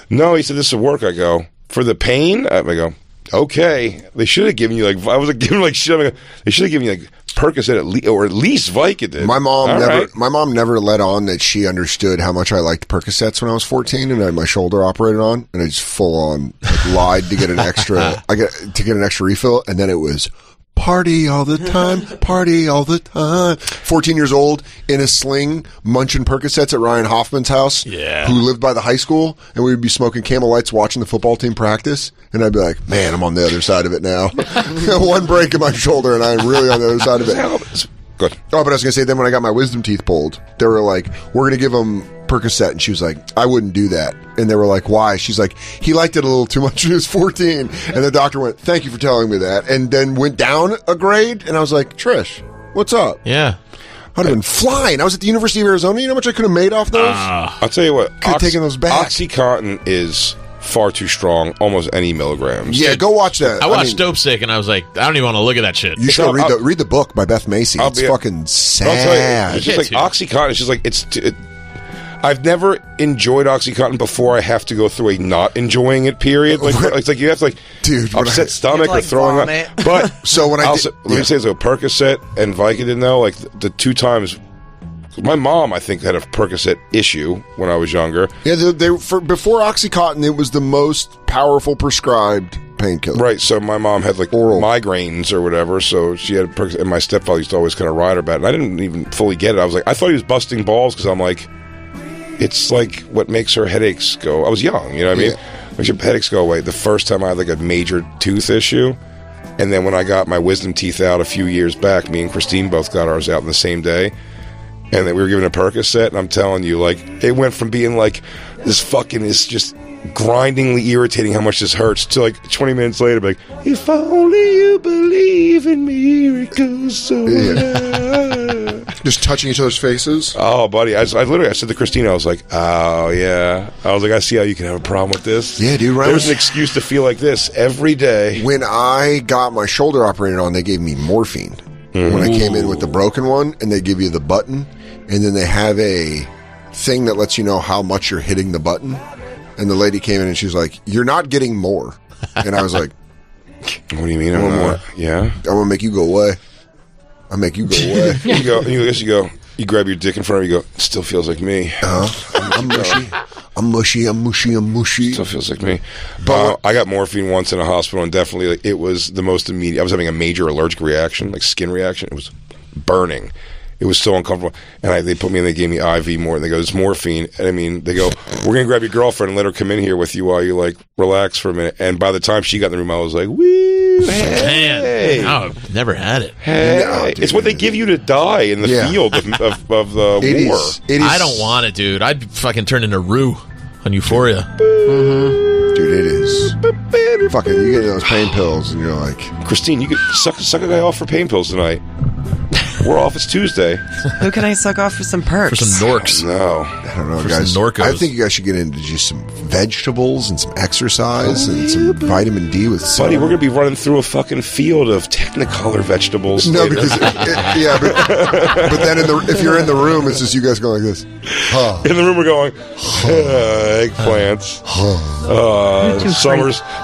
no. He said, this will work. I go, for the pain? I go, okay. They should have given you like, I was like, giving like shit. They should have given you like Percocet or at least Vicodin. My mom never let on that she understood how much I liked Percocets when I was 14, and I had my shoulder operated on, and I just full on like, lied to get an extra. To get an extra refill, and then it was party all the time, party all the time. 14 years old in a sling, munching Percocets at Ryan Hoffman's house, who lived by the high school, and we would be smoking Camel Lights watching the football team practice, and I'd be like, man, I'm on the other side of it now. One break in my shoulder, and I'm really on the other side of it. Good. Oh, but I was going to say, then when I got my wisdom teeth pulled, they were like, we're going to give him Percocet, and she was like, I wouldn't do that. And they were like, why? She's like, he liked it a little too much when he was 14. And the doctor went, thank you for telling me that, and then went down a grade, and I was like, Trish, what's up? Yeah. I'd have been flying. I was at the University of Arizona. You know how much I could have made off those? I'll tell you what. Could have taken those back. OxyContin is far too strong, almost any milligrams. Yeah, go watch that. I watched Dope Sick, and I was like, I don't even want to look at that shit. You should read the book by Beth Macy. It's fucking sad. It's just like OxyContin. It's just like I've never enjoyed OxyContin before I have to go through a not enjoying it period. Like it's like you have to upset stomach or throwing up. But so when let me say, so Percocet and Vicodin though, like the 2 times. My mom, I think, had a Percocet issue when I was younger. Yeah, before OxyContin, it was the most powerful prescribed painkiller. Right, so my mom had like oral migraines or whatever, so she had Percocet, and my stepfather used to always kind of ride her about it. And I didn't even fully get it. I thought he was busting balls because I'm like, it's like what makes her headaches go. I was young, you know what I mean? Makes your headaches go away. The first time I had like a major tooth issue, and then when I got my wisdom teeth out a few years back, me and Christine both got ours out in the same day. And then we were given a Percocet, and I'm telling you, like, it went from being like this just grindingly irritating how much this hurts to like 20 minutes later, like, if only you believe in miracles. So just touching each other's faces. Oh, buddy, I said to Christina, I was like, oh yeah, I was like, I see how you can have a problem with this. Yeah, dude. There's an excuse to feel like this every day. When I got my shoulder operated on, they gave me morphine. When I came in with the broken one, and they give you the button. And then they have a thing that lets you know how much you're hitting the button. And the lady came in and she's like, "You're not getting more." And I was like, "What do you mean? I want more. Yeah, I want to make you go away. I'll make you go away." You grab your dick in front of you. You go, "It still feels like me." I'm mushy. I'm mushy. Still feels like me. But I got morphine once in a hospital, and definitely like, it was the most immediate. I was having a major allergic reaction, like skin reaction. It was burning. It was so uncomfortable. And they put me in, they gave me IV more, and they go, it's morphine. And I mean, they go, we're going to grab your girlfriend and let her come in here with you while you, like, relax for a minute. And by the time she got in the room, I was like, woo, hey. Man, I've never had it. Hey. No, it's what they give you to die in the field of the war. I don't want it, dude. I'd fucking turn into Rue on Euphoria. Dude, it is. Fucking, you get those pain pills, and you're like, Christine, you could suck a guy off for pain pills tonight. We're off. It's Tuesday. Who can I suck off for some perks? For some Norks. No. I don't know, for guys. Some Norcos. I think you guys should get into just some vegetables and some exercise and some vitamin D with sun. Buddy, we're going to be running through a fucking field of Technicolor vegetables. No, because but then if you're in the room, it's just you guys going like this. Huh. In the room, we're going eggplants.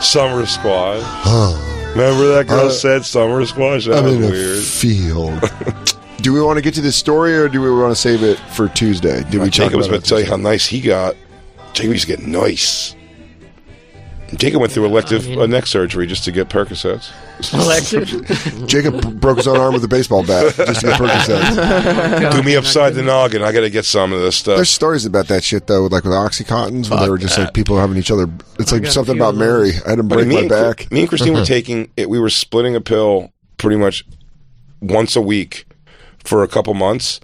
Summer squash. Remember that girl said summer squash? That was weird. Field. Do we want to get to this story, or do we want to save it for Tuesday? Jacob was about to tell you how nice he got. Jacob used to get nice. Jacob went through elective neck surgery just to get Percocets. Elective? Jacob broke his own arm with a baseball bat just to get Percocets. Do me upside the noggin. I got to get some of this stuff. There's stories about that shit, though, like with Oxycontins, where they were just like people having each other. It's like something about Mary. I had to break my back. Me and Christine were taking it. We were splitting a pill pretty much once a week for a couple months,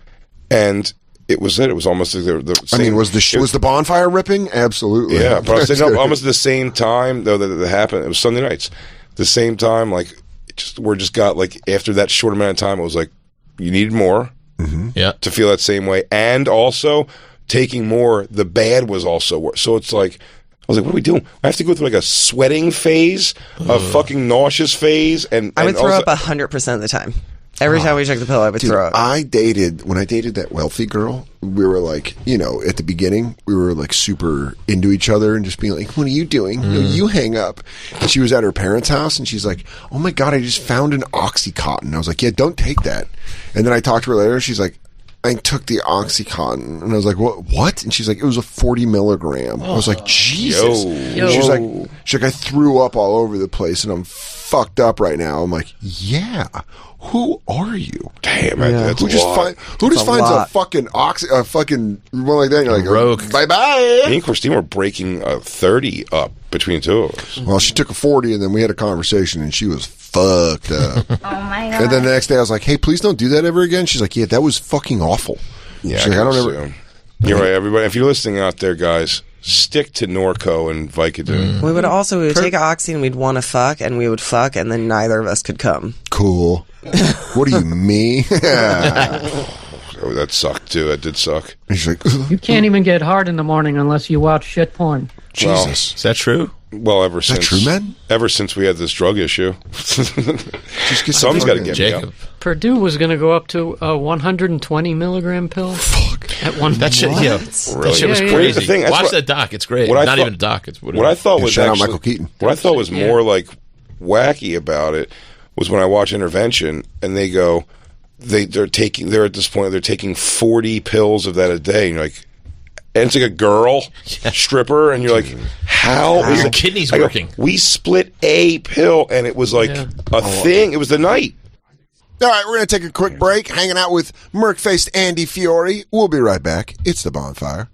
and it was almost like the same. I mean, was the bonfire ripping? Absolutely. Yeah, but I was saying, almost at the same time though that it happened. It was Sunday nights. The same time, like we're just got like after that short amount of time, it was like you needed more, to feel that same way, and also taking more. The bad was also worse. So it's like I was like, what are we doing? I have to go through like a sweating phase, a fucking nauseous phase, and I would throw up 100% of the time. Every time we took the pill, I would throw up. When I dated that wealthy girl, we were like, at the beginning, we were like super into each other and just being like, what are you doing? No, you hang up. And she was at her parents' house and she's like, oh my God, I just found an Oxycontin. I was like, yeah, don't take that. And then I talked to her later. She's like, I took the Oxycontin. And I was like, what? And she's like, it was a 40 milligram. I was like, Jesus. She's like, I threw up all over the place and I'm fucked up right now. I'm like, yeah. Who are you? Damn, that's who just finds a fucking one like that? And you're like, rogue. Bye bye. Me and Christine were breaking a 30 up between the two of us. Well, she took a 40, and then we had a conversation, and she was fucked up. Oh my God. And then the next day, I was like, hey, please don't do that ever again. She's like, yeah, that was fucking awful. Yeah, she's like, I don't ever. You're right, everybody. If you're listening out there, guys, stick to Norco and Vicodin. We would take Oxy and we'd want to fuck, and we would fuck, and then neither of us could come. Cool. What do you mean? Oh, that sucked too. That did suck. He's like, you can't even get hard in the morning unless you watch shit porn. Jesus. Is that true? Well, ever since true, man? Ever since we had this drug issue, someone's got to get me up. Purdue was going to go up to a 120 milligram pill. Fuck. At one that shit, point. yeah, Really? that shit was crazy. The thing, Watch that doc; it's great. Not even a doc; it's what I thought was shout actually, out Michael Keaton. What I thought was more like wacky about it was when I watch Intervention and they go, they're at this point they're taking 40 pills of that a day, and you're like. And it's like a girl stripper, and you're like, how is your kidneys working? working? We split a pill, and it was like a thing. It was the night. All right, we're going to take a quick break, hanging out with Merc-faced Andy Fiori. We'll be right back. It's the Bonfire.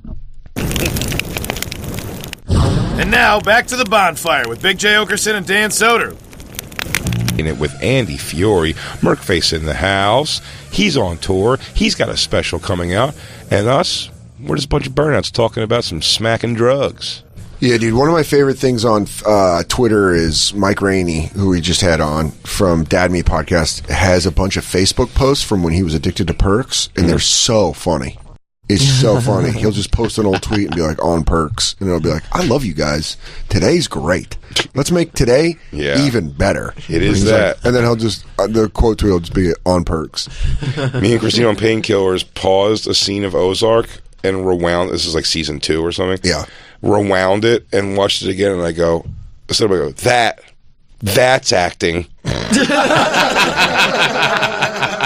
And now, back to the Bonfire with Big J. Okerson and Dan Soder. In it with Andy Fiori, Merc-face in the house. He's on tour. He's got a special coming out. And us... we're just a bunch of burnouts talking about some smacking drugs. Yeah, dude, one of my favorite things on Twitter is Mike Rainey, who we just had on from Dad Me Podcast, has a bunch of Facebook posts from when he was addicted to perks, and they're so funny. It's so funny. He'll just post an old tweet and be like, on perks. And it'll be like, I love you guys. Today's great. Let's make today even better. It is that. Like, and then he'll just, the quote tweet will just be on perks. Me and Christine on Painkillers paused a scene of Ozark and rewound. This is like season 2 or something. Yeah. Rewound it and watched it again, and I go, that's acting.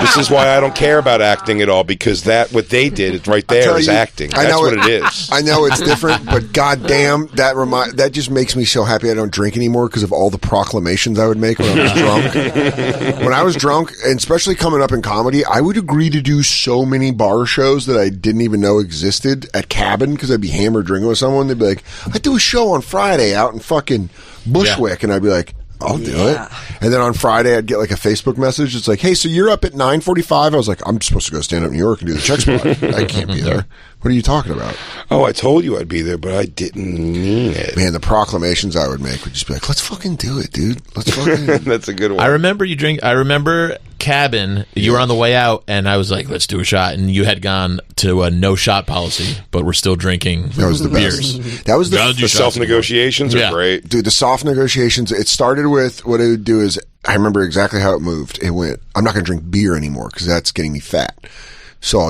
This is why I don't care about acting at all, because what they did right there is acting. That's what it is. I know it's different, but goddamn, that just makes me so happy I don't drink anymore because of all the proclamations I would make when I was drunk. When I was drunk, and especially coming up in comedy, I would agree to do so many bar shows that I didn't even know existed at Cabin because I'd be hammered drinking with someone. They'd be like, I do a show on Friday out in fucking Bushwick, and I'd be like, I'll do it. And then on Friday, I'd get like a Facebook message. It's like, hey, so you're up at 9:45. I was like, I'm supposed to go stand up in New York and do the check spot. I can't be there. What are you talking about? Oh, I told you I'd be there, but I didn't mean it. Man, the proclamations I would make would just be like, let's fucking do it, dude. Let's fucking. That's a good one. I remember Cabin. You were on the way out, and I was like, let's do a shot. And you had gone to a no shot policy, but we're still drinking that was the beers. Best. That was the self negotiations are great. Dude, the soft negotiations, it started with what it would do is, I remember exactly how it moved. It went, I'm not going to drink beer anymore because that's getting me fat. So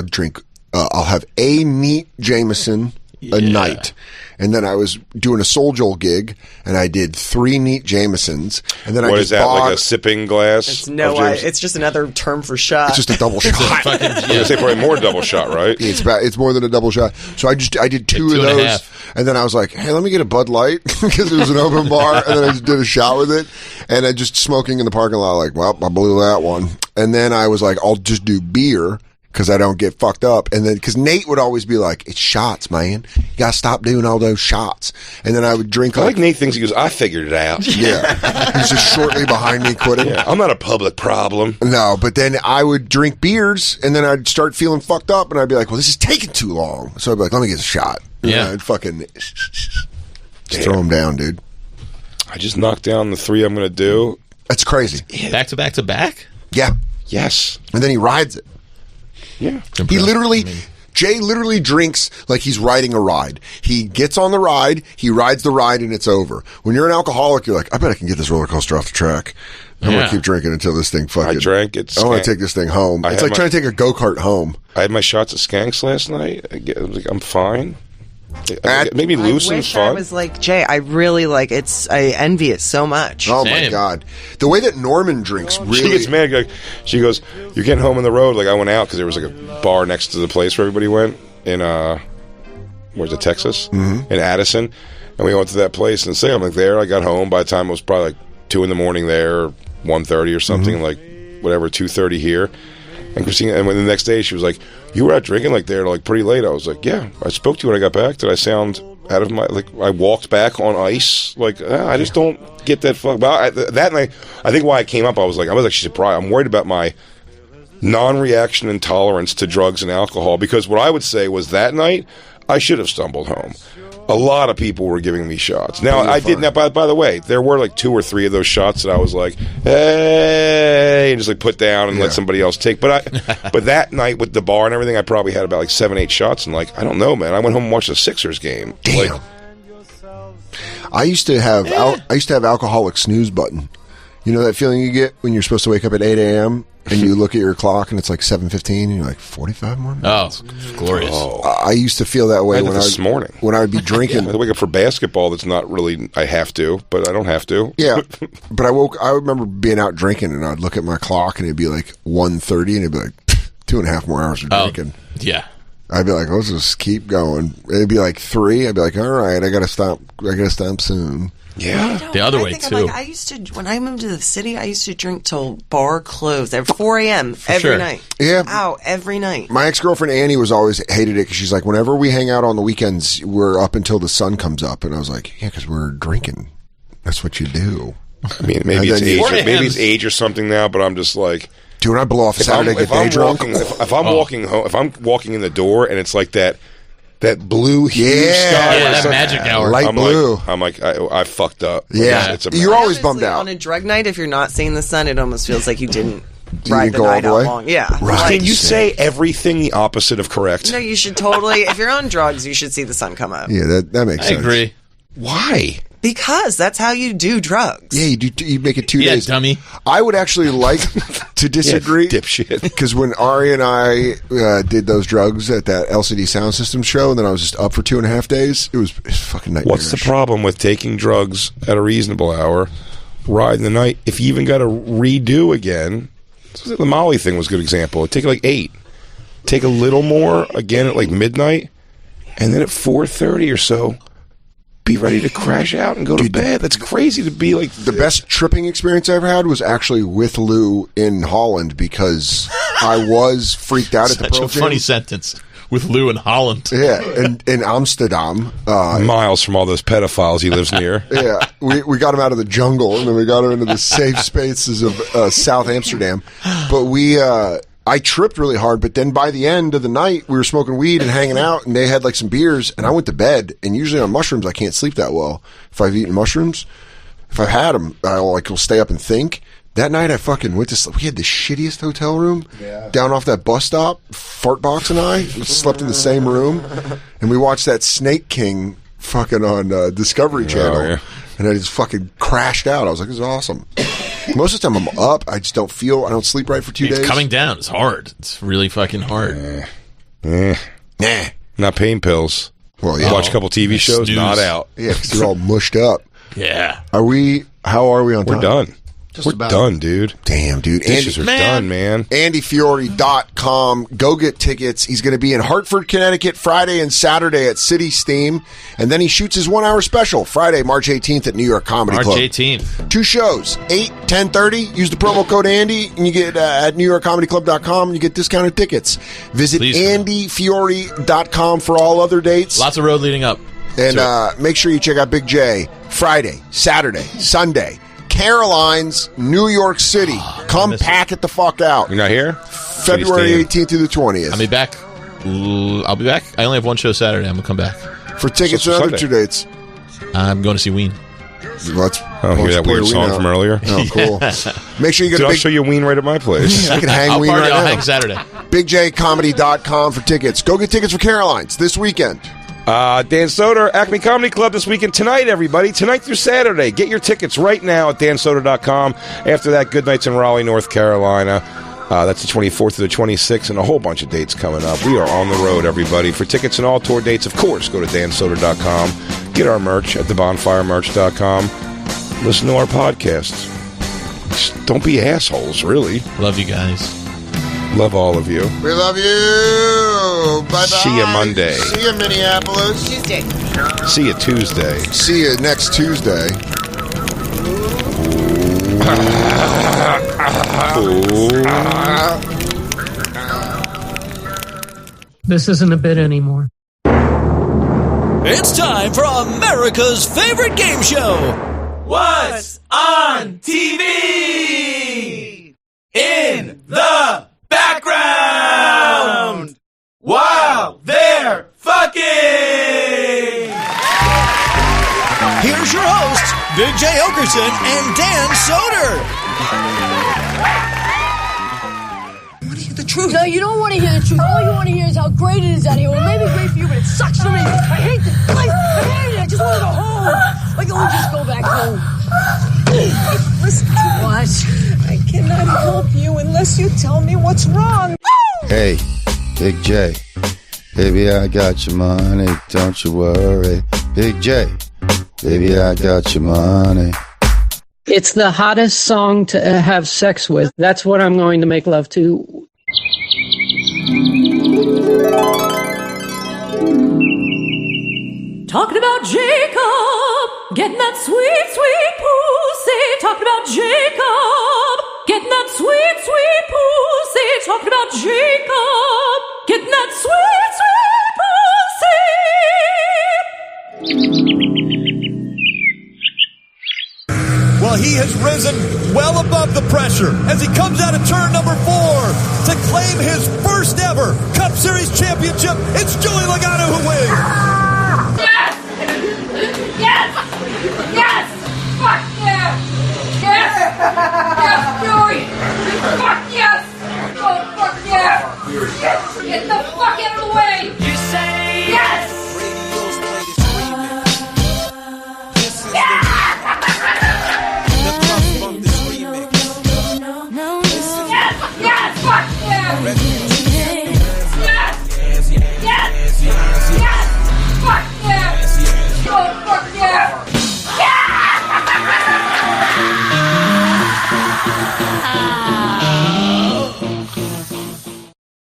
I'll have a neat Jameson a night. And then I was doing a Soul Joel gig, and I did 3 neat Jamesons. And then what I is that, like a sipping glass? It's just another term for shot. It's just a double shot. I say probably more double shot, right? It's more than a double shot. So I did 2 of those, and then I was like, hey, let me get a Bud Light because it was an open bar, and then I just did a shot with it, and I just smoking in the parking lot. Like, well, I blew that one. And then I was like, I'll just do beer because I don't get fucked up. And then, because Nate would always be like, it's shots, man. You gotta stop doing all those shots. And then I would drink I like Nate thinks, he goes, I figured it out. Yeah. He's just shortly behind me quitting. Yeah, I'm not a public problem. No, but then I would drink beers, and then I'd start feeling fucked up, and I'd be like, well, this is taking too long. So I'd be like, let me get a shot. Yeah. I'd fucking throw them down, dude. I just knocked down the 3 I'm going to do. That's crazy. Back to back to back? Yeah. Yes. And then he rides it. Yeah. Jay literally drinks like he's riding a ride. He gets on the ride, he rides the ride, and it's over. When you're an alcoholic, you're like, I bet I can get this roller coaster off the track. I'm going to keep drinking until this thing fucking... I drank it. I want to take this thing home. It's like trying to take a go-kart home. I had my shots of Skanks last night. I'm fine. Maybe loosen's fun. I was like, Jay, I really like it. I envy it so much. Oh my God. The way that Norman drinks really... She gets mad. She goes, you're getting home on the road. Like, I went out because there was like a bar next to the place where everybody went in, where's it, Texas? Mm-hmm. In Addison. And we went to that place and I'm like there. I got home by the time it was probably like 2 a.m, 1:30 or something, like whatever, 2:30 here. And Christina, and when the next day she was like, you were out drinking like there like pretty late. I was like, yeah, I spoke to you when I got back. Did I sound out of my, like, I walked back on ice? Like, I just don't get that fuck. But that night, I think why I came up, I was actually surprised. I'm worried about my non-reaction intolerance to drugs and alcohol, because what I would say was that night, I should have stumbled home. A lot of people were giving me shots. Now, I did not. By the way, there were like 2 or 3 of those shots that I was like, hey, and just like put down and let somebody else take. But that night with the bar and everything, I probably had about like 7, 8 shots. And like, I don't know, man. I went home and watched the Sixers game. Damn. Like, I used to have alcoholic snooze button. You know that feeling you get when you're supposed to wake up at 8 a.m. and you look at your clock and it's like 7:15 and you're like 45 more minutes. Oh, glorious! I used to feel that way this morning when I would be drinking. I wake up for basketball. That's not really. I have to, but I don't have to. Yeah, but I remember being out drinking and I'd look at my clock and it'd be like 1:30 and it'd be like 2.5 more hours of drinking. Yeah. I'd be like, let's just keep going. It'd be like 3. I'd be like, all right, I gotta stop soon. Yeah, the other way too. I used to, when I moved to the city, I used to drink till bar closed at 4 a.m. every night. Yeah, out every night. My ex-girlfriend Annie was always hated it because she's like, whenever we hang out on the weekends, we're up until the sun comes up, and I was like, yeah, because we're drinking. That's what you do. I mean, maybe it's age or something now, but I'm just like, dude, when I blow off Saturday, get day drunk. If I'm walking home, if I'm walking in the door and it's like that blue huge sky, that magic hour, light blue. I'm like, I fucked up. Yeah, you're always bummed out on a drug night. If you're not seeing the sun, it almost feels like you didn't ride the night out long. Yeah, right. Can you say everything the opposite of correct? No, you should totally. If you're on drugs, you should see the sun come up. Yeah, that makes sense. I agree. Why? Because that's how you do drugs. Yeah, you make it 2 days. Dummy. I would actually like to disagree. Dipshit. Because when Ari and I did those drugs at that LCD Sound System show, and then I was just up for 2.5 days, it was fucking nightmarish. What's the problem with taking drugs at a reasonable hour, riding the night? If you even got to redo again, the Molly thing was a good example. Take like 8. Take a little more again at like midnight, and then at 4:30 or so, be ready to crash out and go to bed. That's crazy to be like. The best tripping experience I ever had was actually with Lou in Holland because I was freaked out at the Pearl Jam. Such a funny sentence. With Lou in Holland. Yeah, and in Amsterdam. Miles from all those pedophiles he lives near. Yeah, we got him out of the jungle and then we got him into the safe spaces of South Amsterdam. But I tripped really hard, but then by the end of the night, we were smoking weed and hanging out, and they had like some beers, and I went to bed. And usually on mushrooms, I can't sleep that well. If I've eaten mushrooms, if I've had them, will stay up and think. That night, I fucking went to sleep. We had the shittiest hotel room down off that bus stop. Fartbox and I slept in the same room, and we watched that Snake King fucking on Discovery Channel. Oh, yeah. And I just fucking crashed out. I was like, this is awesome. Most of the time I'm up. I just don't sleep right for 2 days. It's coming down. It's hard. It's really fucking hard. Not pain pills. Well, yeah. Watch a couple TV shows, not out. Yeah, because you're all mushed up. Yeah. How are we on time? We're done. We're done, dude. Damn, dude. Dishes are done, man. AndyFiori.com. Go get tickets. He's going to be in Hartford, Connecticut Friday and Saturday at City Steam. And then he shoots his 1 hour special Friday, March 18th at New York Comedy Club. March 18th. 2 shows, 8, 10:30. Use the promo code Andy and you get at NewYorkComedyClub.com and you get discounted tickets. Visit AndyFiori.com for all other dates. Lots of road leading up. And make sure you check out Big J Friday, Saturday, Sunday. Caroline's, New York City. Come pack it the fuck out. You're not here? February 18th through the 20th. I'll be back. I only have 1 show Saturday. I'm going to come back. For tickets and other 2 dates. I'm going to see Ween. Hear that weird song from earlier? Oh, cool. Make sure you get I'll show you Ween right at my place. I can hang Ween right now. I'll hang Saturday. BigJComedy.com for tickets. Go get tickets for Caroline's this weekend. Dan Soder, Acme Comedy Club this weekend. Tonight, everybody. Tonight through Saturday. Get your tickets right now at dansoder.com. After that, Good Nights in Raleigh, North Carolina. That's the 24th to the 26th, and a whole bunch of dates coming up. We are on the road, everybody. For tickets and all tour dates, of course, go to dansoder.com. Get our merch at thebonfiremerch.com. Listen to our podcasts. Just don't be assholes, really. Love you guys. Love all of you. We love you. Bye-bye. See you Monday. See you Minneapolis. Tuesday. See you Tuesday. See you next Tuesday. This isn't a bit anymore. It's time for America's favorite game show. What's on TV? In the background while they're fucking. Here's your hosts, Big J. Okerson and Dan Soder. The truth. No, you don't want to hear the truth. All you want to hear is how great it is out here. Well, maybe great for you, but it sucks for me. I hate this place. I hate it. I just want to go home. Why can't we just go back home? Listen to what? I cannot help you unless you tell me what's wrong. Hey, Big J. Baby, I got your money. Don't you worry. Big J. Baby, I got your money. It's the hottest song to have sex with. That's what I'm going to make love to. Talking about Jacob, getting that sweet, sweet pussy. Talking about Jacob, getting that sweet, sweet pussy. Talking about Jacob, getting that sweet, sweet pussy. Well, he has risen well above the pressure as he comes out of turn number 4 to claim his first ever Cup Series championship. It's Joey Logano who wins.